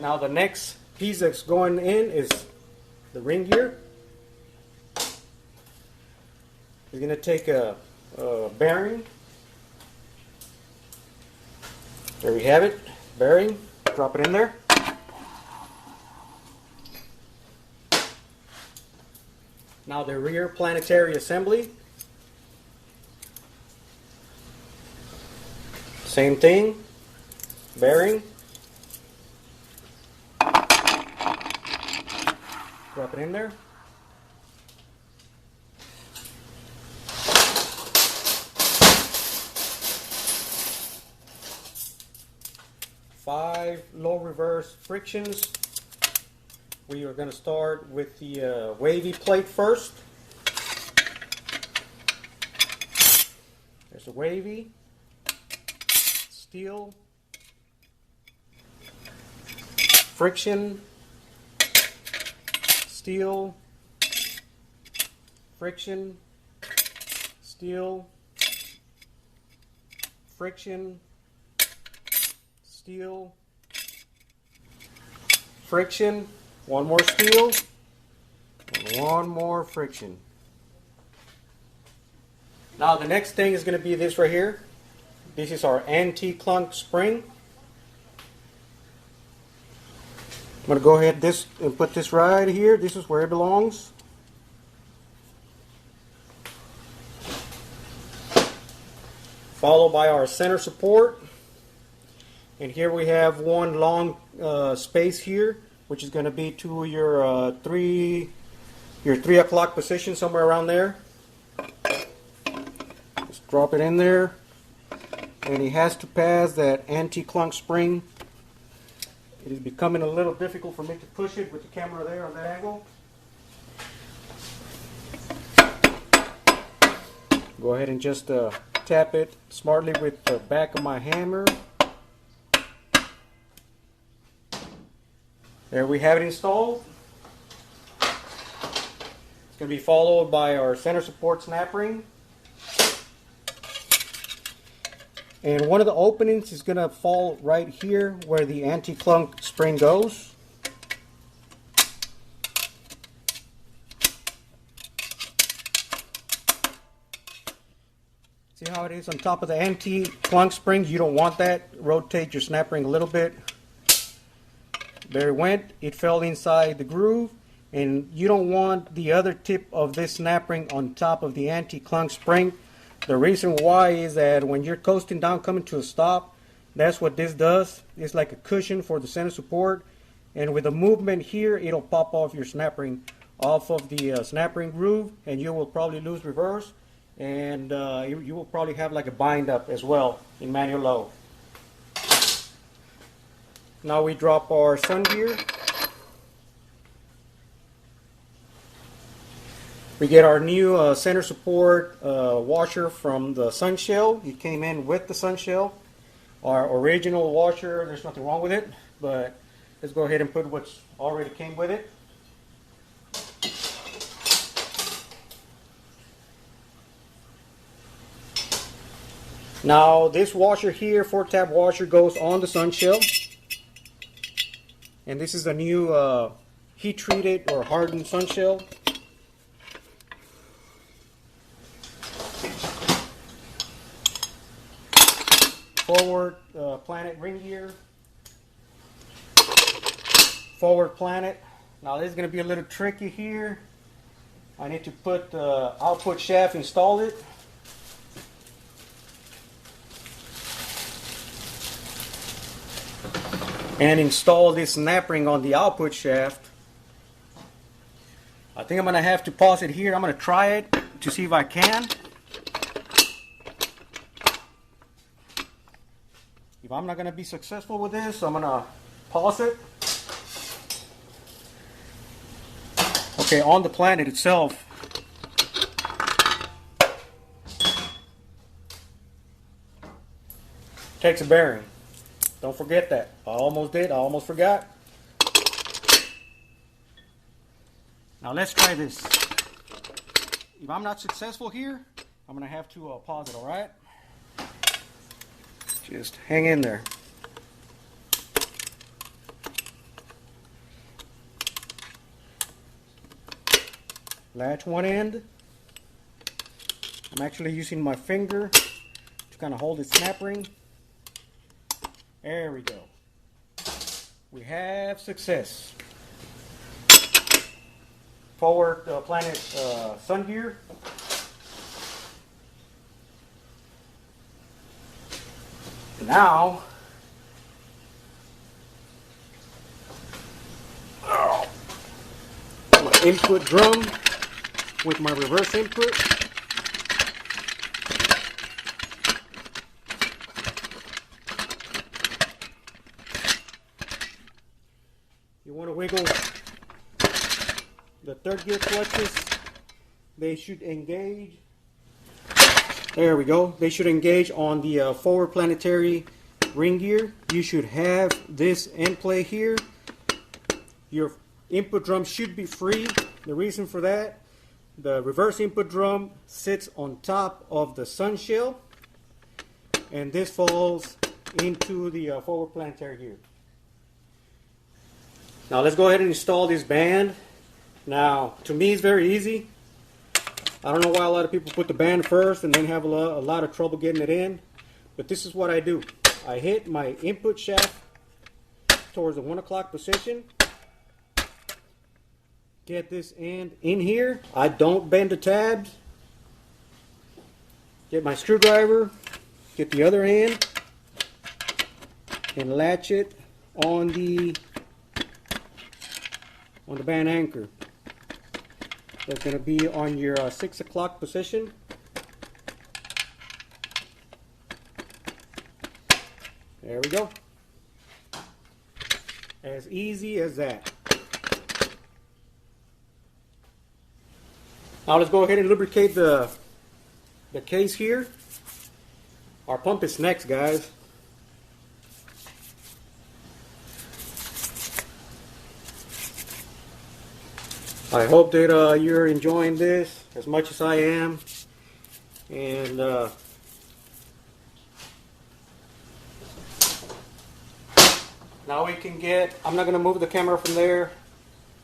Now the next piece that's going in is the ring gear. We're going to take a bearing. There we have it, bearing. Drop it in there. Now the rear planetary assembly. Same thing, bearing. Drop it in there. Five low reverse frictions. We are going to start with the wavy plate first. There's a wavy, steel, friction, steel, friction, steel, friction, steel, friction, one more steel, and one more friction. Now the next thing is going to be this right here. This is our anti-clunk spring. I'm going to go ahead and put this right here. This is where it belongs. Followed by our center support. And here we have one long space here, which is going to be to your 3 o'clock position, somewhere around there. Just drop it in there, and it has to pass that anti-clunk spring. It is becoming a little difficult for me to push it with the camera there on that angle. Go ahead and just tap it smartly with the back of my hammer. There we have it installed. It's going to be followed by our center support snap ring. And one of the openings is going to fall right here where the anti-clunk spring goes. See how it is on top of the anti-clunk spring? You don't want that. Rotate your snap ring a little bit. There it went. It fell inside the groove, and you don't want the other tip of this snap ring on top of the anti-clunk spring. The reason why is that when you're coasting down, coming to a stop, that's what this does. It's like a cushion for the center support, and with a movement here, it'll pop off your snap ring off of the snap ring groove, and you will probably lose reverse, and you will probably have like a bind up as well in manual low. Now we drop our sun gear. We get our new center support washer from the sun shell. It came in with the sun shell. Our original washer, there's nothing wrong with it, but let's go ahead and put what's already came with it. Now this washer here, 4-tab washer, goes on the sun shell. And this is a new heat treated or hardened sun shell. Forward planet ring gear. Forward planet. Now this is going to be a little tricky here. I need to put the output shaft, install it. And install this snap ring on the output shaft. I think I'm going to have to pause it here. I'm going to try it to see if I can. If I'm not going to be successful with this, I'm going to pause it. Okay, on the planet itself, takes a bearing. Don't forget that. I almost did. I almost forgot. Now let's try this. If I'm not successful here, I'm going to have to pause it, all right? Just hang in there. Latch one end. I'm actually using my finger to kind of hold the snap ring. There we go. We have success. Forward planet sun gear. Now, my input drum with my reverse input. You want to wiggle the third gear clutches. They should engage. There we go. They should engage on the forward planetary ring gear. You should have this end play here. Your input drum should be free. The reason for that, the reverse input drum sits on top of the sun shell, and this falls into the forward planetary gear. Now let's go ahead and install this band. Now, to me, it's very easy. I don't know why a lot of people put the band first and then have a lot of trouble getting it in, but this is what I do. I hit my input shaft towards the 1 o'clock position. Get this end in here. I don't bend the tabs. Get my screwdriver, get the other end, and latch it on the band anchor. That's going to be on your 6 o'clock position. There we go. As easy as that. Now let's go ahead and lubricate the case here. Our pump is next, guys. I hope that you're enjoying this as much as I am, and now we can get, I'm not going to move the camera from there.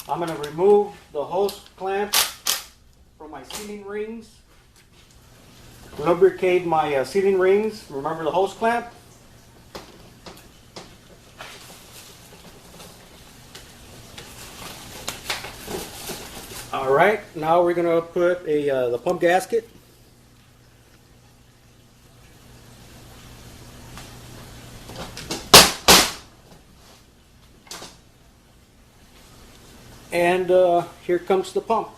I'm going to remove the hose clamp from my sealing rings, lubricate my sealing rings. Remember the hose clamp? right, now we're gonna put the pump gasket. And here comes the pump.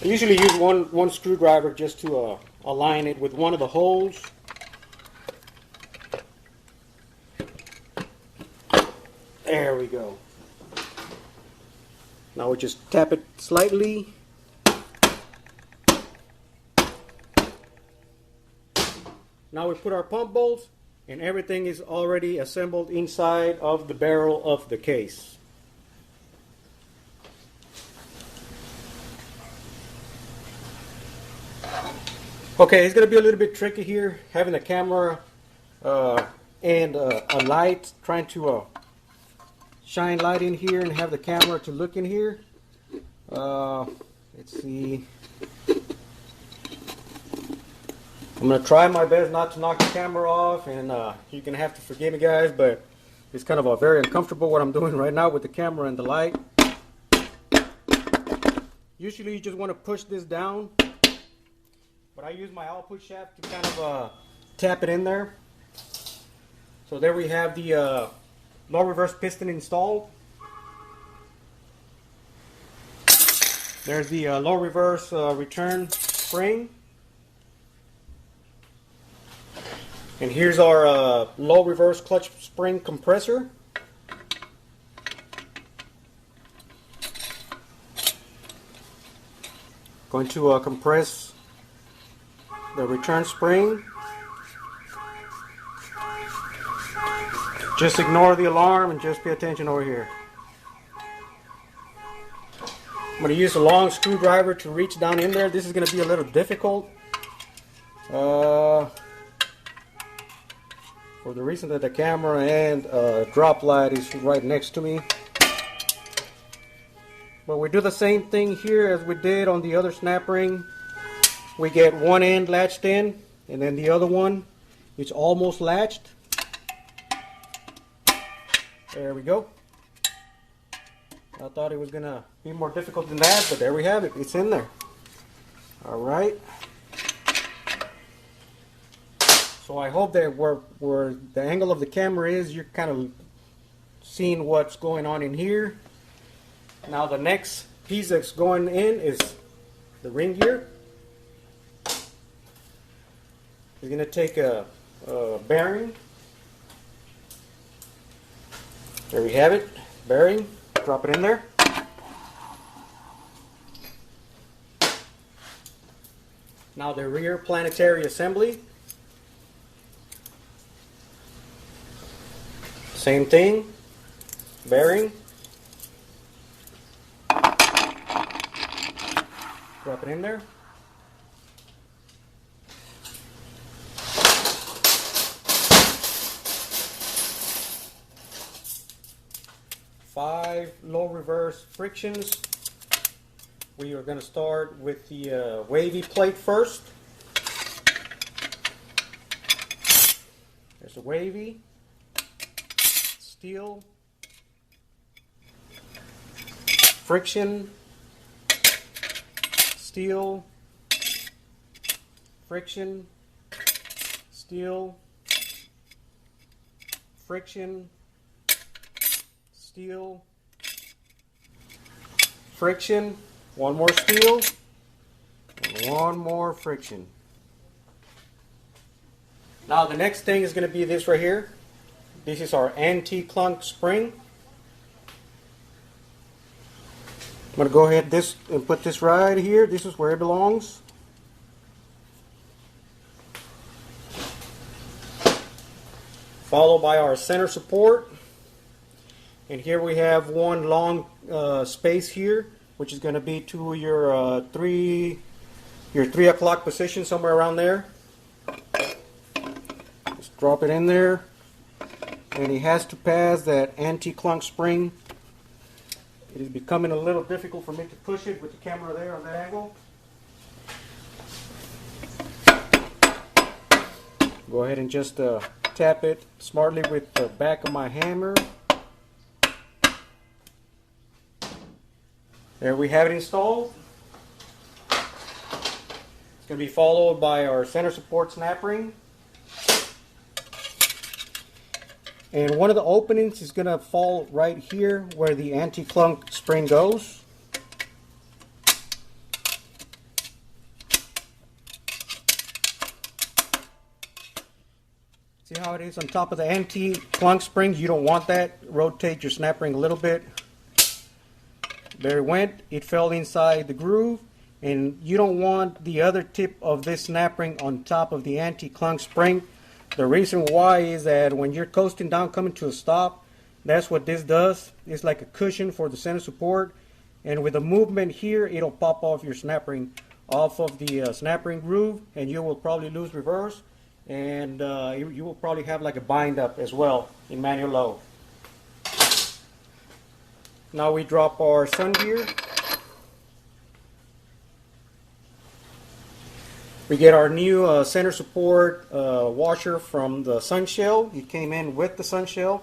I usually use one screwdriver just to align it with one of the holes. There we go. Now we just tap it slightly. Now we put our pump bolts, and everything is already assembled inside of the barrel of the case. Okay, it's going to be a little bit tricky here, having a camera and a light, trying to shine light in here and have the camera to look in here. Let's see. I'm going to try my best not to knock the camera off, and you're going to have to forgive me, guys, but it's kind of very uncomfortable what I'm doing right now with the camera and the light. Usually you just want to push this down, but I use my output shaft to kind of tap it in there. So there we have the low reverse piston installed. There's the low reverse return spring. And here's our low reverse clutch spring compressor. Going to compress the return spring. Just ignore the alarm and just pay attention over here. I'm going to use a long screwdriver to reach down in there. This is going to be a little difficult. For the reason that the camera and drop light is right next to me. But we do the same thing here as we did on the other snap ring. We get one end latched in, and then the other one is almost latched. There we go. I thought it was going to be more difficult than that, but there we have it. It's in there. Alright. So I hope that where the angle of the camera is, you're kind of seeing what's going on in here. Now the next piece that's going in is the ring gear. You're going to take a bearing. There we have it. Bearing. Drop it in there. Now the rear planetary assembly. Same thing, bearing, drop it in there. Five low reverse frictions. We are going to start with the wavy plate first. There's a wavy. Steel, friction, steel, friction, steel, friction, steel, friction, one more steel, and one more friction. Now the next thing is going to be this right here. This is our anti-clunk spring. I'm going to go ahead and put this right here. This is where it belongs. Followed by our center support. And here we have one long space here, which is going to be to your 3 o'clock position, somewhere around there. Just drop it in there. And it has to pass that anti-clunk spring. It is becoming a little difficult for me to push it with the camera there on that angle. Go ahead and just tap it smartly with the back of my hammer. There we have it installed. It's going to be followed by our center support snap ring. And one of the openings is going to fall right here where the anti-clunk spring goes. See how it is on top of the anti-clunk springs? You don't want that. Rotate your snap ring a little bit. There it went. It fell inside the groove. And you don't want the other tip of this snap ring on top of the anti-clunk spring. The reason why is that when you're coasting down, coming to a stop, that's what this does. It's like a cushion for the center support. And with the movement here, it'll pop off your snap ring off of the snap ring groove, and you will probably lose reverse. And you will probably have like a bind up as well in manual low. Now we drop our sun gear. We get our new center support washer from the sun shell. It came in with the sun shell.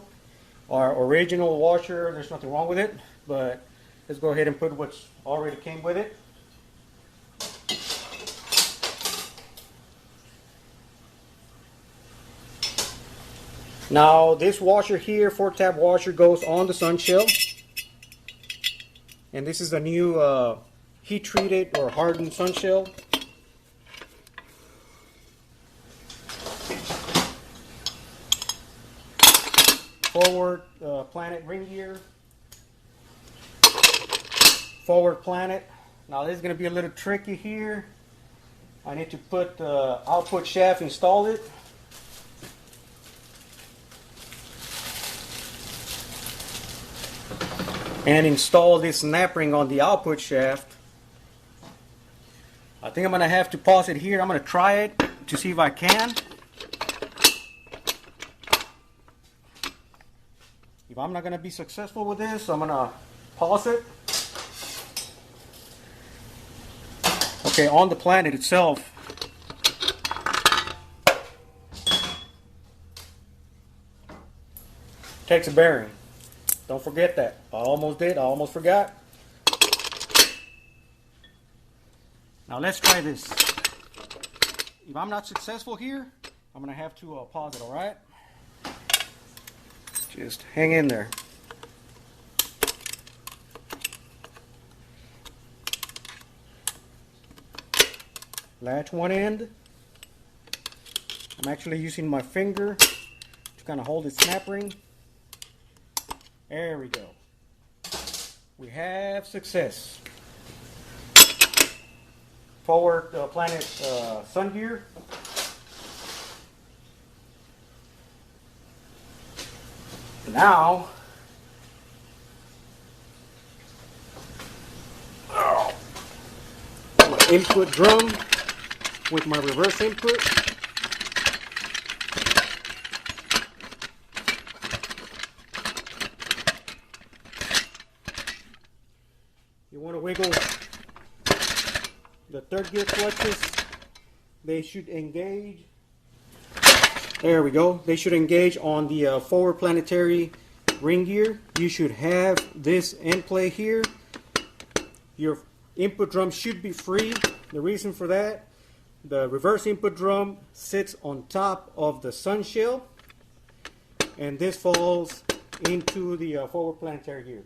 Our original washer, there's nothing wrong with it, but let's go ahead and put what's already came with it. Now this washer here, 4-tab washer, goes on the sun shell. And this is a new heat treated or hardened sun shell. Forward planet ring gear. Forward planet. Now this is going to be a little tricky here. I need to put the output shaft, install it. And install this snap ring on the output shaft. I think I'm going to have to pause it here. I'm going to try it to see if I can. If I'm not going to be successful with this, I'm going to pause it. Okay, on the planet itself, takes a bearing. Don't forget that. I almost did. I almost forgot. Now let's try this. If I'm not successful here, I'm going to have to pause it, all right? Just hang in there. Latch one end. I'm actually using my finger to kind of hold the snap ring. There we go. We have success. Forward planet sun gear. Now, my input drum with my reverse input. You want to wiggle the third gear clutches. They should engage. There we go. They should engage on the forward planetary ring gear. You should have this end play here. Your input drum should be free. The reason for that, the reverse input drum sits on top of the sun shell, and this falls into the forward planetary gear.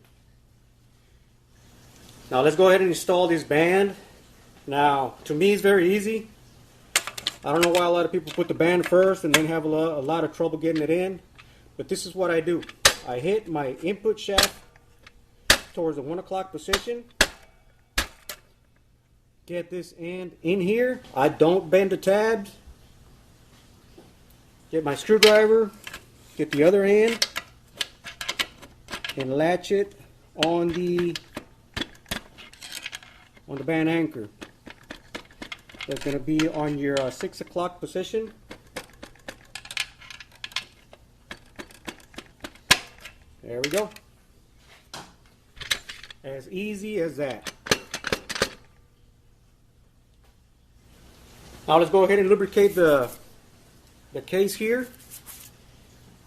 Now let's go ahead and install this band. Now, to me, it's very easy. I don't know why a lot of people put the band first and then have a lot of trouble getting it in. But this is what I do. I hit my input shaft towards the 1 o'clock position. Get this end in here. I don't bend the tabs. Get my screwdriver. Get the other end. And latch it on the band anchor. That's going to be on your 6 o'clock position. There we go. As easy as that. Now let's go ahead and lubricate the case here.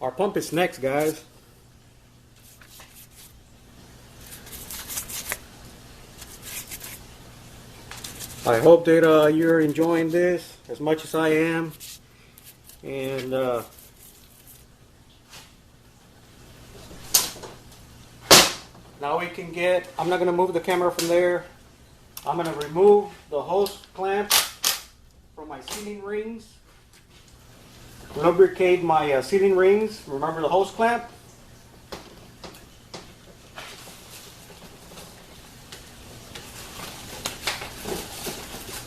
Our pump is next, guys. I hope that you're enjoying this as much as I am. And now we can get, I'm not going to move the camera from there. I'm going to remove the hose clamp from my sealing rings. Lubricate my sealing rings. Remember the hose clamp?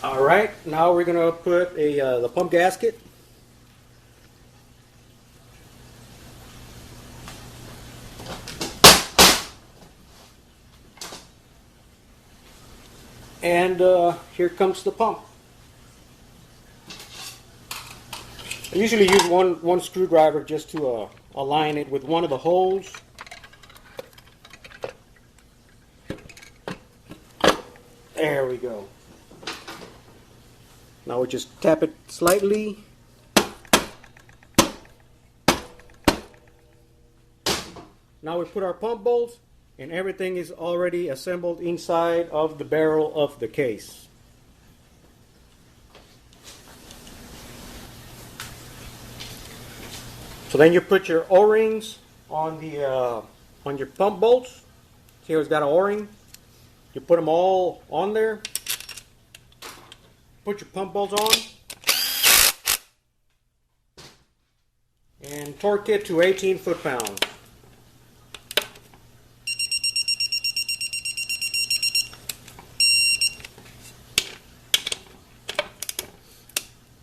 Alright, now we're going to put the pump gasket. And here comes the pump. I usually use one screwdriver just to align it with one of the holes. There we go. Now we just tap it slightly. Now we put our pump bolts, and everything is already assembled inside of the barrel of the case. So then you put your O-rings on your pump bolts. See how it's got an O-ring? You put them all on there. Put your pump bolts on. And torque it to 18 foot-pounds.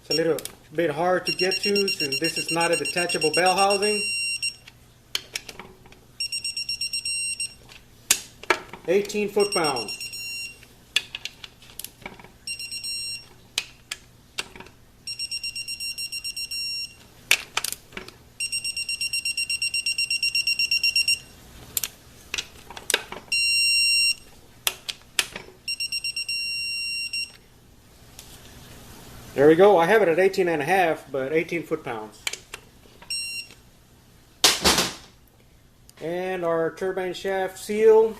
It's a little bit hard to get to since this is not a detachable bell housing. 18 foot-pounds. There we go. I have it at 18 and a half, but 18 foot-pounds. And our turbine shaft seal.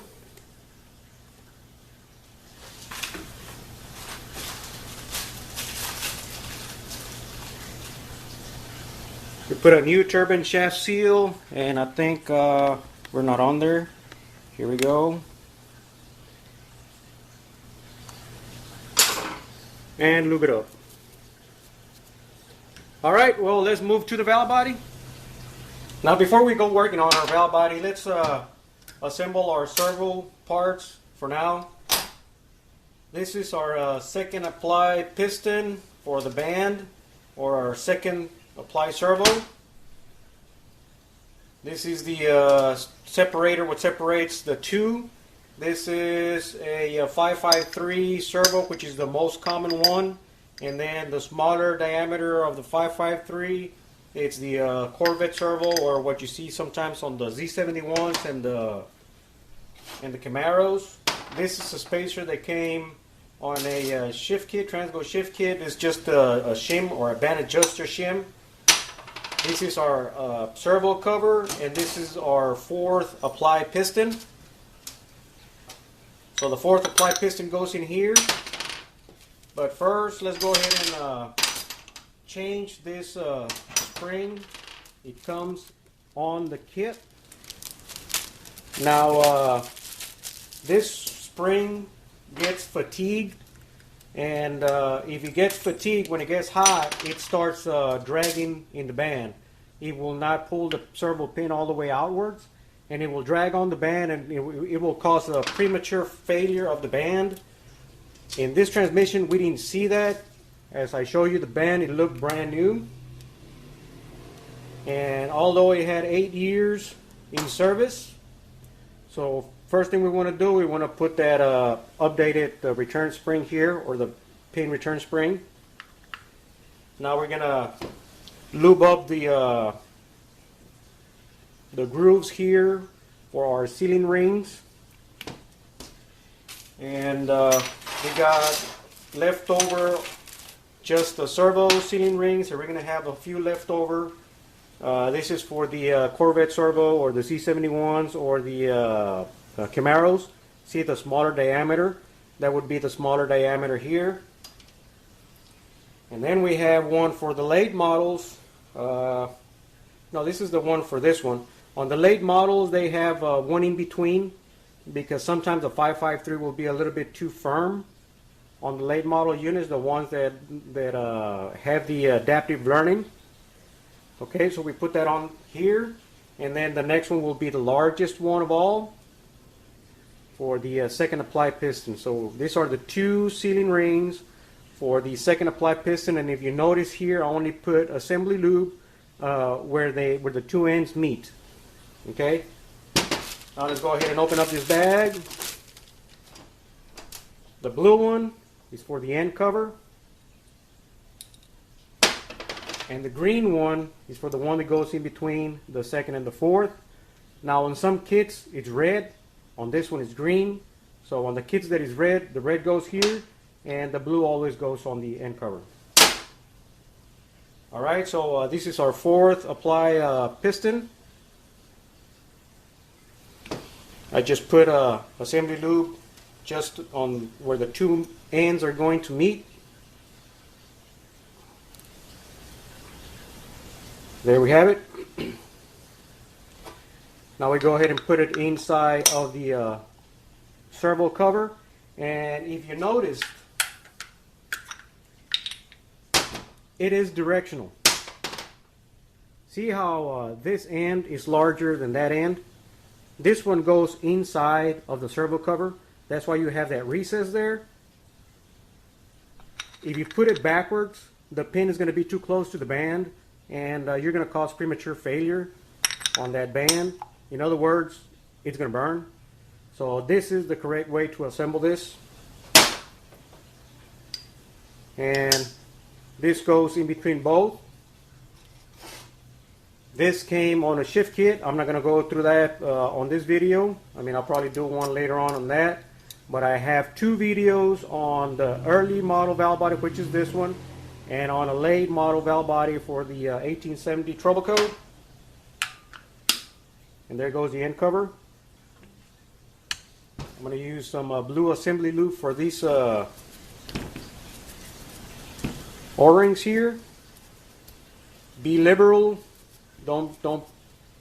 We put a new turbine shaft seal, and I think we're not on there. Here we go. And lube it up. Alright, well, let's move to the valve body. Now before we go working on our valve body, let's assemble our servo parts for now. This is our second apply piston for the band, or our second apply servo. This is the separator, what separates the two. This is a 553 servo, which is the most common one. And then the smaller diameter of the 553, it's the Corvette servo, or what you see sometimes on the Z71s and the Camaros. This is a spacer that came on a shift kit, Transgo shift kit. It's just a shim or a band adjuster shim. This is our servo cover, and this is our fourth apply piston. So the fourth apply piston goes in here. But first, let's go ahead and change this spring. It comes on the kit. Now, this spring gets fatigued, and if it gets fatigued, when it gets hot, it starts dragging in the band. It will not pull the servo pin all the way outwards, and it will drag on the band, and it will cause a premature failure of the band. In this transmission, we didn't see that. As I show you the band, it looked brand new. And although it had 8 years in service, so first thing we want to do, we want to put that updated return spring here, or the pin return spring. Now we're going to lube up the grooves here for our sealing rings. And we got leftover just the servo sealing rings, so we're going to have a few leftover. This is for the Corvette servo, or the Z71s, or the Camaros. See the smaller diameter. That would be the smaller diameter here. And then we have one for the late models. No, this is the one for this one. On the late models, they have one in between, because sometimes the 553 will be a little bit too firm. On the late model units, the ones that have the adaptive learning. Okay, so we put that on here, and then the next one will be the largest one of all for the second apply piston. So these are the two sealing rings for the second apply piston, and if you notice here, I only put assembly lube where the two ends meet. Okay, now let's go ahead and open up this bag. The blue one is for the end cover, and the green one is for the one that goes in between the second and the fourth. Now on some kits it's red, on this one it's green. So on the kits that is red, the red goes here, and the blue always goes on the end cover. Alright, so this is our fourth apply piston. I just put assembly lube just on where the two ends are going to meet. There we have it. Now we go ahead and put it inside of the servo cover, and if you notice, it is directional. See how this end is larger than that end? This one goes inside of the servo cover. That's why you have that recess there. If you put it backwards, the pin is going to be too close to the band, and you're going to cause premature failure on that band. In other words, it's going to burn. So this is the correct way to assemble this. And this goes in between both. This came on a shift kit. I'm not going to go through that on this video. I mean, I'll probably do one later on that. But I have two videos on the early model valve body, which is this one, and on a late model valve body for the 1870 trouble code. And there goes the end cover. I'm going to use some blue assembly lube for these O-rings here. Be liberal. Don't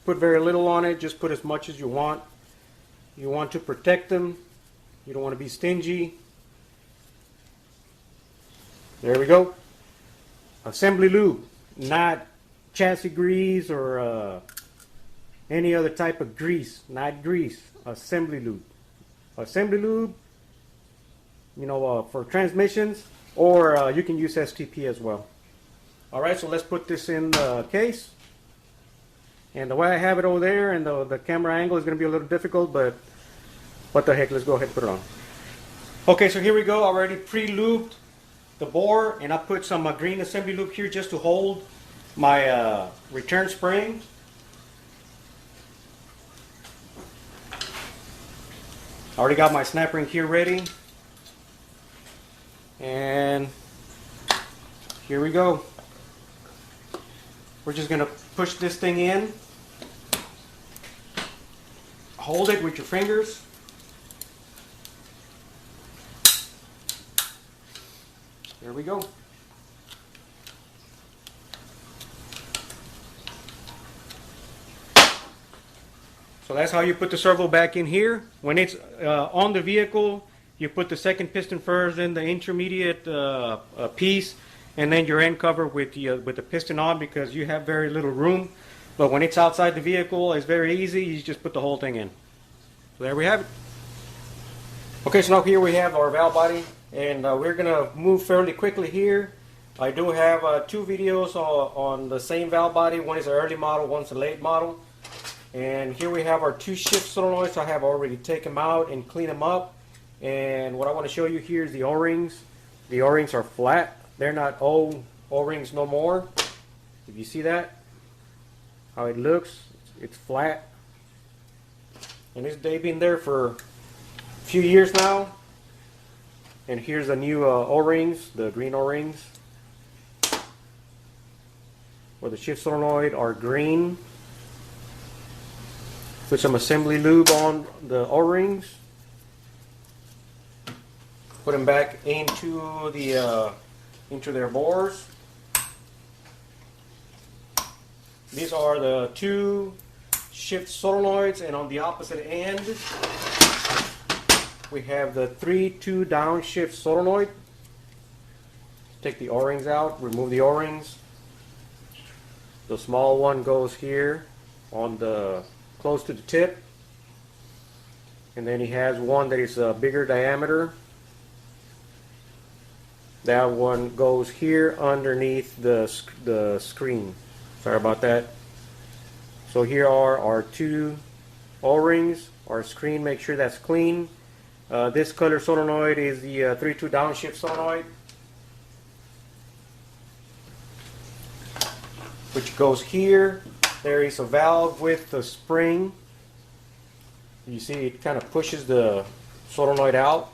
put very little on it. Just put as much as you want. You want to protect them. You don't want to be stingy. There we go. Assembly lube, not chassis grease or any other type of grease. Not grease. Assembly lube. Assembly lube, you know, for transmissions, or you can use STP as well. Alright, so let's put this in the case. And the way I have it over there, and the camera angle is going to be a little difficult, but what the heck, let's go ahead and put it on. Okay, so here we go. I already pre-lubed the bore, and I put some green assembly lube here just to hold my return spring. I already got my snap ring here ready. And here we go. We're just going to push this thing in. Hold it with your fingers. There we go. So that's how you put the servo back in here. When it's on the vehicle, you put the second piston first, then the intermediate piece, and then your end cover with the piston on, because you have very little room. But when it's outside the vehicle, it's very easy. You just put the whole thing in. So there we have it. Okay, so now here we have our valve body, and we're going to move fairly quickly here. I do have two videos on the same valve body. One is an early model, one's a late model. And here we have our two shift solenoids. I have already taken them out and cleaned them up. And what I want to show you here is the O-rings. The O-rings are flat. They're not O-rings no more. If you see that, how it looks, it's flat. And they've been there for a few years now. And here's the new O-rings, the green O-rings. Where the shift solenoid are green. Put some assembly lube on the O-rings. Put them back into their bores. These are the 2 shift solenoids, and on the opposite end we have the 3-2 downshift solenoid. Take the O-rings out, remove the O-rings. The small one goes here on the close to the tip, and then he has one that is a bigger diameter. That one goes here underneath the screen. Sorry about that. So here are our 2 O-rings. Our screen, make sure that's clean. This color solenoid is the 3-2 downshift solenoid, which goes here. There is a valve with the spring. You see it kind of pushes the solenoid out.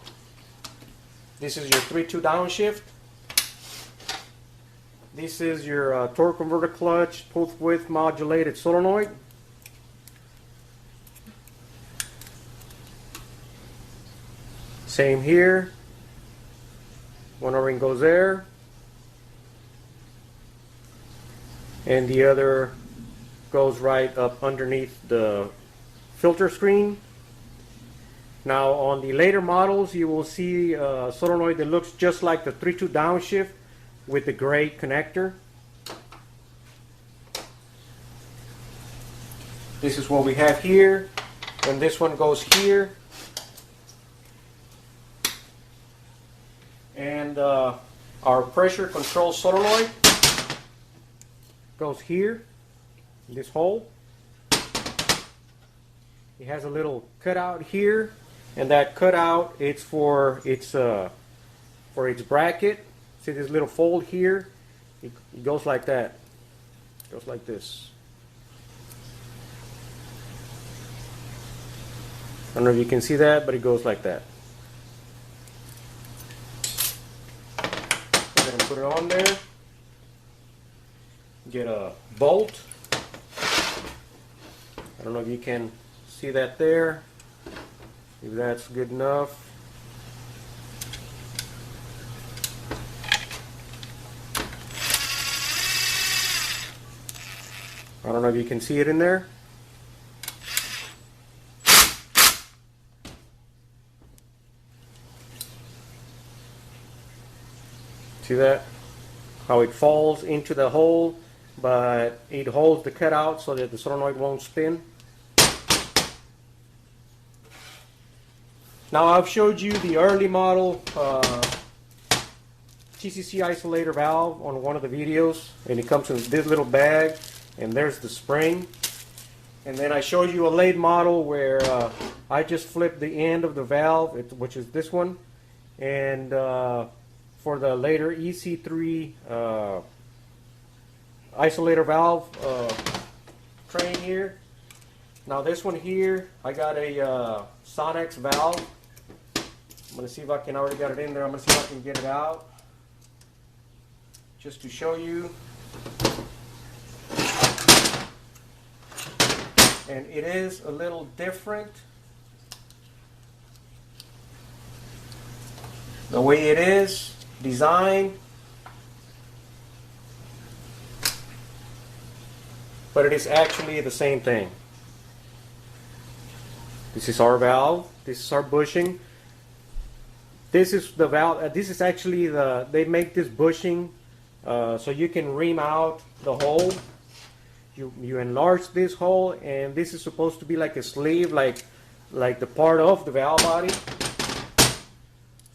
This is your 3-2 downshift. This is your torque converter clutch pulse width modulated solenoid. Same here. One O-ring goes there, and the other goes right up underneath the filter screen. Now on the later models you will see a solenoid that looks just like the 3-2 downshift with the gray connector. This is what we have here, and this one goes here. And our pressure control solenoid goes here in this hole. It has a little cutout here, and that cutout it's for its bracket. See this little fold here? It goes like that. It goes like this. I don't know if you can see that, but it goes like that. Go ahead and put it on there. Get a bolt. I don't know if you can see that there. If that's good enough. I don't know if you can see it in there. See that? How it falls into the hole, but it holds the cutout so that the solenoid won't spin. Now I've showed you the early model TCC isolator valve on one of the videos, and it comes in this little bag, and there's the spring. And then I showed you a late model where I just flipped the end of the valve, which is this one, and for the later EC3 isolator valve train here. Now this one here, I got a Sonex valve. I'm going to see if I can, already got it in there, I'm going to see if I can get it out. Just to show you. And it is a little different. The way it is designed. But it is actually the same thing. This is our valve. This is our bushing. This is the valve. This is actually they make this bushing so you can ream out the hole. You enlarge this hole, and this is supposed to be like a sleeve, like the part of the valve body.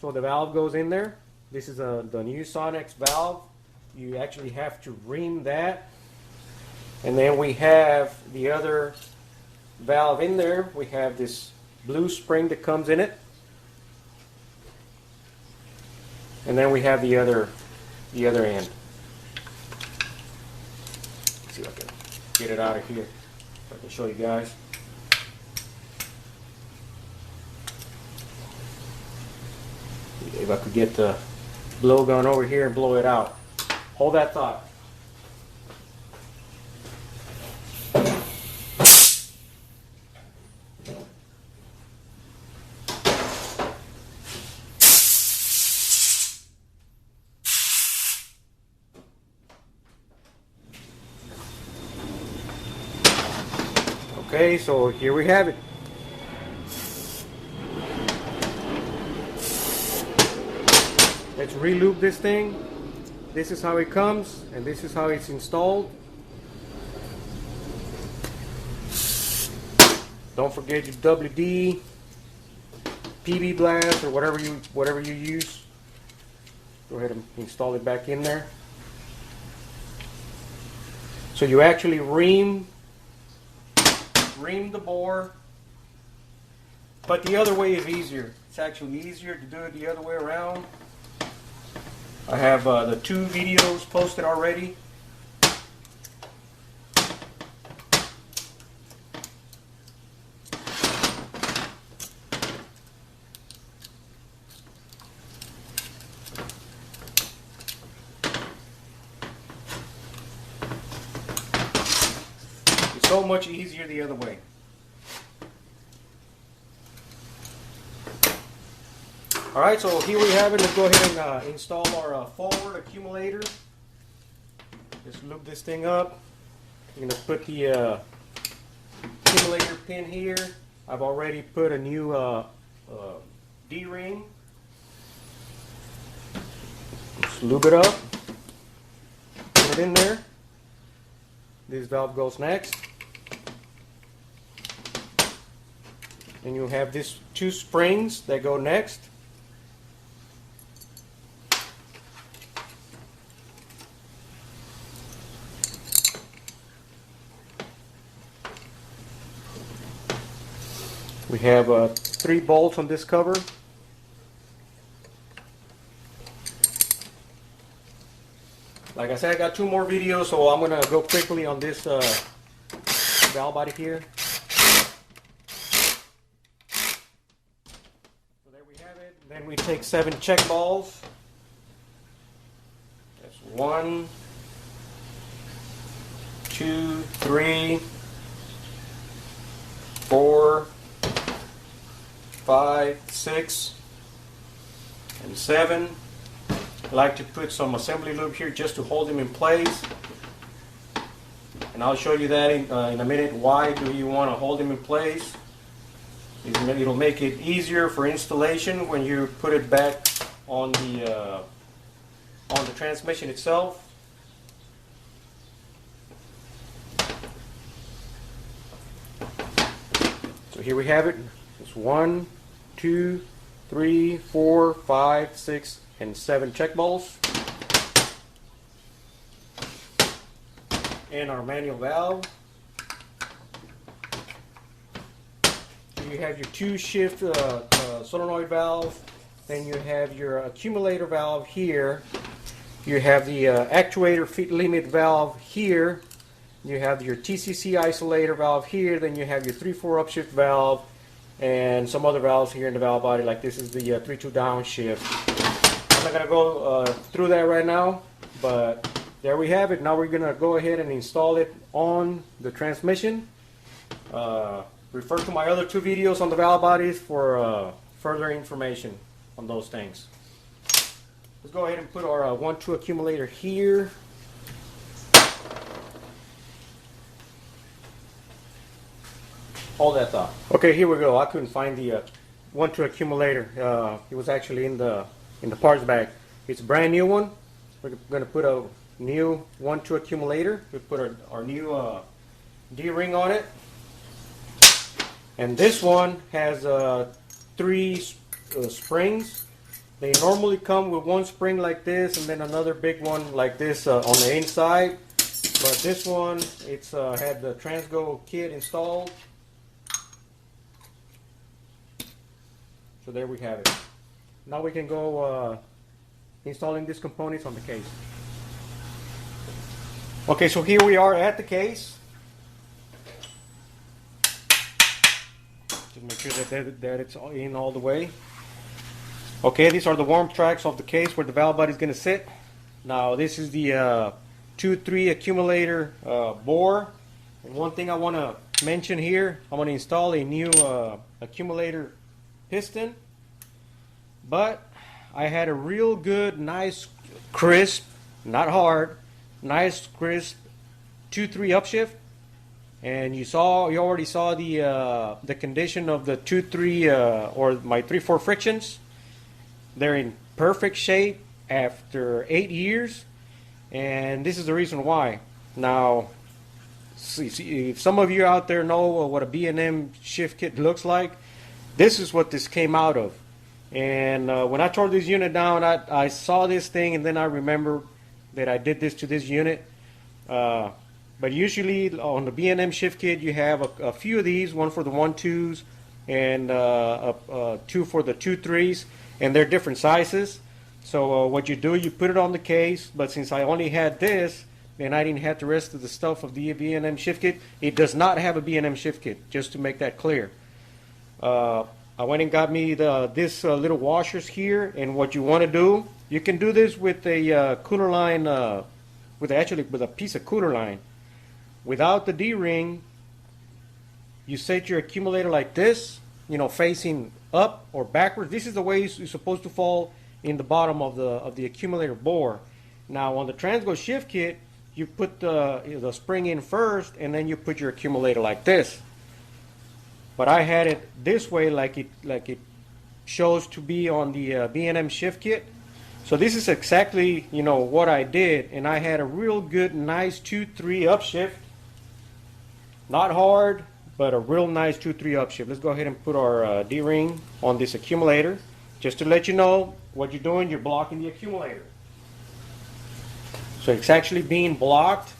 So the valve goes in there. This is the new Sonex valve. You actually have to ream that. And then we have the other valve in there. We have this blue spring that comes in it. And then we have the other end. Let's see if I can get it out of here so I can show you guys. If I could get the blow gun over here and blow it out. Hold that thought. Okay, so here we have it. Let's re-lube this thing. This is how it comes, and this is how it's installed. Don't forget your WD, PB blast, or whatever you use. Go ahead and install it back in there. So you actually ream the bore, but the other way is easier. It's actually easier to do it the other way around. I have the 2 videos posted already. It's so much easier the other way. Alright, so here we have it. Let's go ahead and install our forward accumulator. Just lube this thing up. I'm going to put the accumulator pin here. I've already put a new D-ring. Just lube it up. Put it in there. This valve goes next. And you have these 2 springs that go next. We have 3 bolts on this cover. Like I said, I got 2 more videos, so I'm going to go quickly on this valve body here. So there we have it. Then we take 7 check balls. That's 1, 2, 3, 4, 5, 6, and 7. I like to put some assembly lube here just to hold them in place. And I'll show you that in a minute. Why do you want to hold them in place? It'll make it easier for installation when you put it back on the transmission itself. So here we have it. It's 1, 2, 3, 4, 5, 6, and 7 check balls. And our manual valve. You have your 2-shift solenoid valve. Then you have your accumulator valve here. You have the actuator feed limit valve here. You have your TCC isolator valve here. Then you have your 3/4 upshift valve and some other valves here in the valve body, like this is the 3/2 downshift. I'm not going to go through that right now, but there we have it. Now we're going to go ahead and install it on the transmission. Refer to my other 2 videos on the valve bodies for further information on those things. Let's go ahead and put our 1/2 accumulator here. Hold that thought. Okay, here we go. I couldn't find the 1/2 accumulator. It was actually in the parts bag. It's a brand new one. We're going to put a new 1/2 accumulator. We put our new D-ring on it. And this one has 3 springs. They normally come with 1 spring like this and then another big one like this on the inside. But this one, it's had the Transgo kit installed. So there we have it. Now we can go installing these components on the case. Okay, so here we are at the case. Just make sure that it's in all the way. Okay, these are the warm tracks of the case where the valve body is going to sit. Now this is the 2-3 accumulator bore. And one thing I want to mention here, I want to install a new accumulator piston, but I had a real good, nice, crisp, not hard, nice, crisp 2-3 upshift, And you already saw the condition of the 2-3 or my 3-4 frictions. They're in perfect shape after 8 years, and this is the reason why. Now, see, if some of you out there know what a B&M shift kit looks like, this is what this came out of. And when I tore this unit down, I saw this thing, and then I remember that I did this to this unit. But usually on the B&M shift kit, you have a few of these, one for the 1-2s and two for the 2-3s, and they're different sizes. So what you do, you put it on the case, but since I only had this, and I didn't have the rest of the stuff of the B&M shift kit, it does not have a B&M shift kit, just to make that clear. I went and got me this little washers here, and what you want to do, you can do this with a cooler line, with a piece of cooler line. Without the D-ring, you set your accumulator like this, facing up or backwards. This is the way it's supposed to fall in the bottom of the accumulator bore. Now on the Transgo shift kit, you put the spring in first, and then you put your accumulator like this. But I had it this way, like it shows to be on the B&M shift kit. So this is exactly what I did, and I had a real good, nice 2-3 upshift. Not hard, but a real nice 2-3 upshift. Let's go ahead and put our D-ring on this accumulator. Just to let you know what you're doing, you're blocking the accumulator. So it's actually being blocked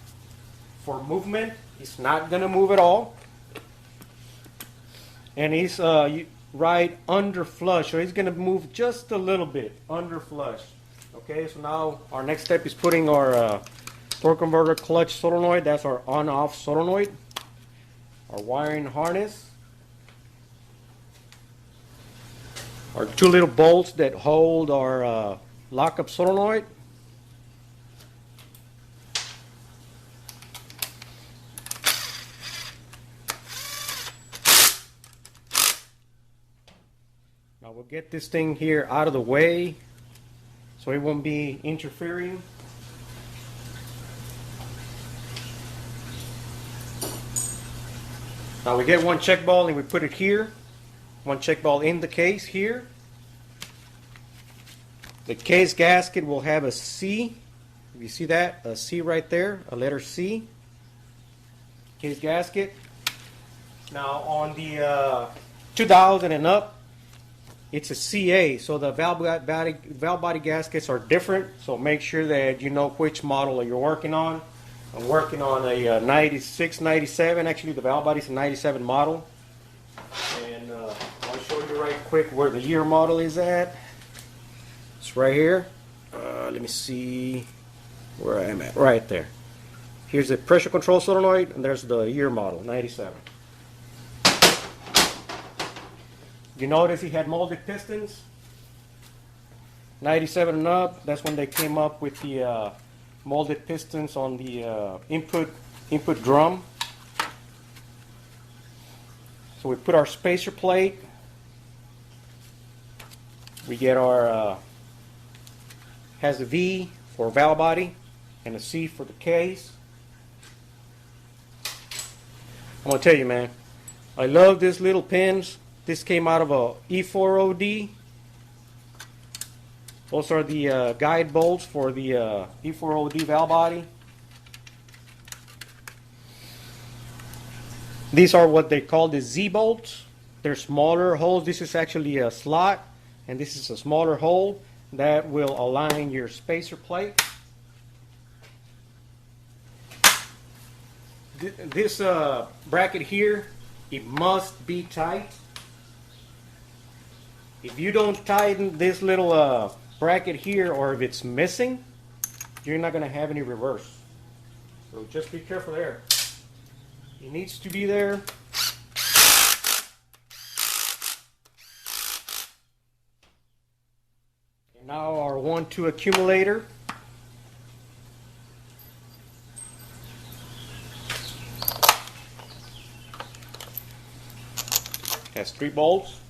for movement. It's not going to move at all. And he's right under flush, so he's going to move just a little bit under flush. Okay, so now our next step is putting our torque converter clutch solenoid. That's our on-off solenoid. Our wiring harness. Our 2 little bolts that hold our lockup solenoid. Now we'll get this thing here out of the way so it won't be interfering. Now we get one check ball and we put it here. One check ball in the case here. The case gasket will have a C. If you see that, a C right there, a letter C. Case gasket. Now on the 2000 and up, it's a CA, so the valve body gaskets are different, so make sure that you know which model you're working on. I'm working on a 96, 97, actually the valve body is a 97 model. And I'll show you right quick where the year model is at. It's right here. Let me see where I am at. Right there. Here's the pressure control solenoid, and there's the year model, 97. You notice he had molded pistons. 97 and up, that's when they came up with the molded pistons on the input drum. So we put our spacer plate. We get our has a V for valve body and a C for the case. I'm gonna tell you, man, I love these little pins. This came out of a E4OD. Those are the guide bolts for the E4OD valve body. These are what they call the Z bolts. They're smaller holes. This is actually a slot, and this is a smaller hole that will align your spacer plate. This bracket here, it must be tight. If you don't tighten this little bracket here, or if it's missing, you're not going to have any reverse. So just be careful there. It needs to be there. And now our 1-2 accumulator. Has 3 bolts.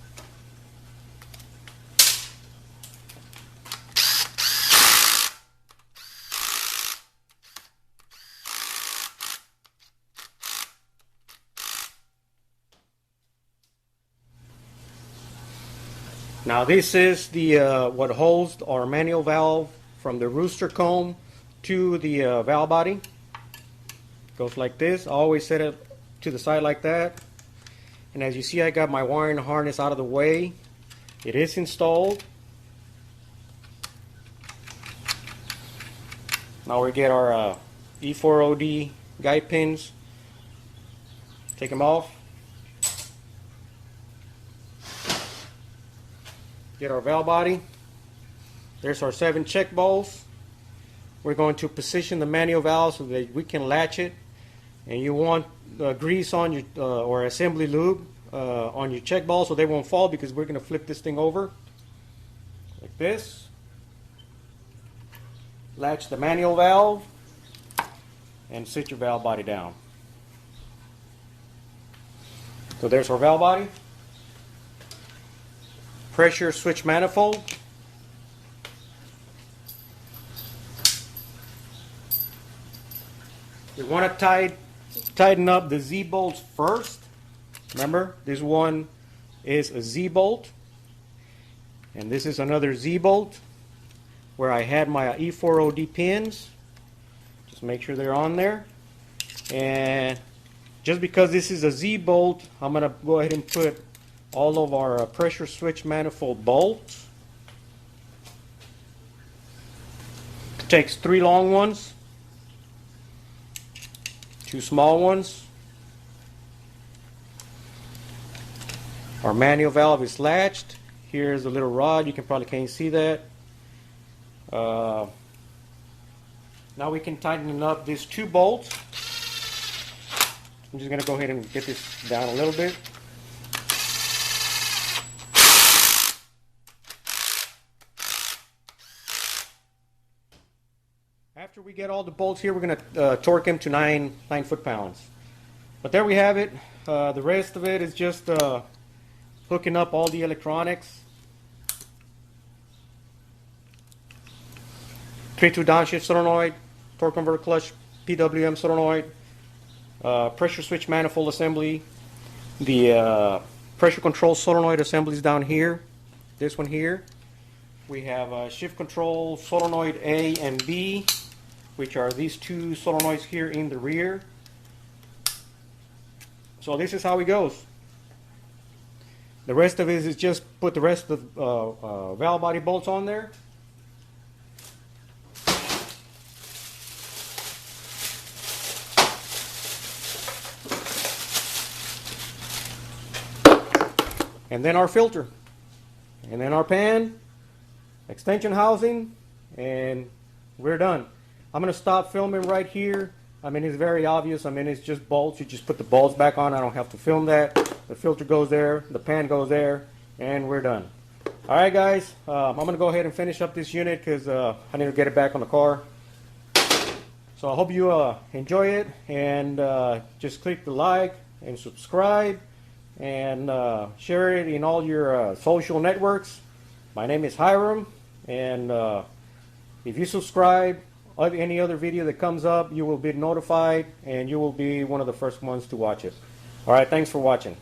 Now this is the what holds our manual valve from the rooster comb to the valve body. Goes like this. I always set it to the side like that. And as you see, I got my wiring harness out of the way. It is installed. Now we get our E4OD guide pins. Take them off. Get our valve body. There's our 7 check balls. We're going to position the manual valve so that we can latch it. And you want grease on your or assembly lube on your check ball so they won't fall, because we're going to flip this thing over like this. Latch the manual valve and sit your valve body down. So there's our valve body. Pressure switch manifold. We want to tighten up the Z bolts first. Remember, this one is a Z bolt, and this is another Z bolt where I had my E4OD pins. Just make sure they're on there. And just because this is a Z bolt, I'm going to go ahead and put all of our pressure switch manifold bolts. It takes 3 long ones, 2 small ones. Our manual valve is latched. Here's a little rod. You can probably can't see that. Now we can tighten up these 2 bolts. I'm just going to go ahead and get this down a little bit. After we get all the bolts here, we're going to torque them to 9 foot-pounds. But there we have it. The rest of it is just hooking up all the electronics. 3-2 downshift solenoid, torque converter clutch, PWM solenoid, pressure switch manifold assembly, the pressure control solenoid assemblies down here, this one here. We have shift control solenoid A and B, which are these 2 solenoids here in the rear. So this is how it goes. The rest of it is just put the rest of the valve body bolts on there. And then our filter. And then our pan, extension housing, and we're done. I'm going to stop filming right here. I mean, it's very obvious. I mean, it's just bolts. You just put the bolts back on. I don't have to film that. The filter goes there. The pan goes there. And we're done. All right, guys. I'm going to go ahead and finish up this unit because I need to get it back on the car. So I hope you enjoy it. And just click the like and subscribe. And share it in all your social networks. My name is Hiram. And if you subscribe, any other video that comes up, you will be notified and you will be one of the first ones to watch it. All right, thanks for watching.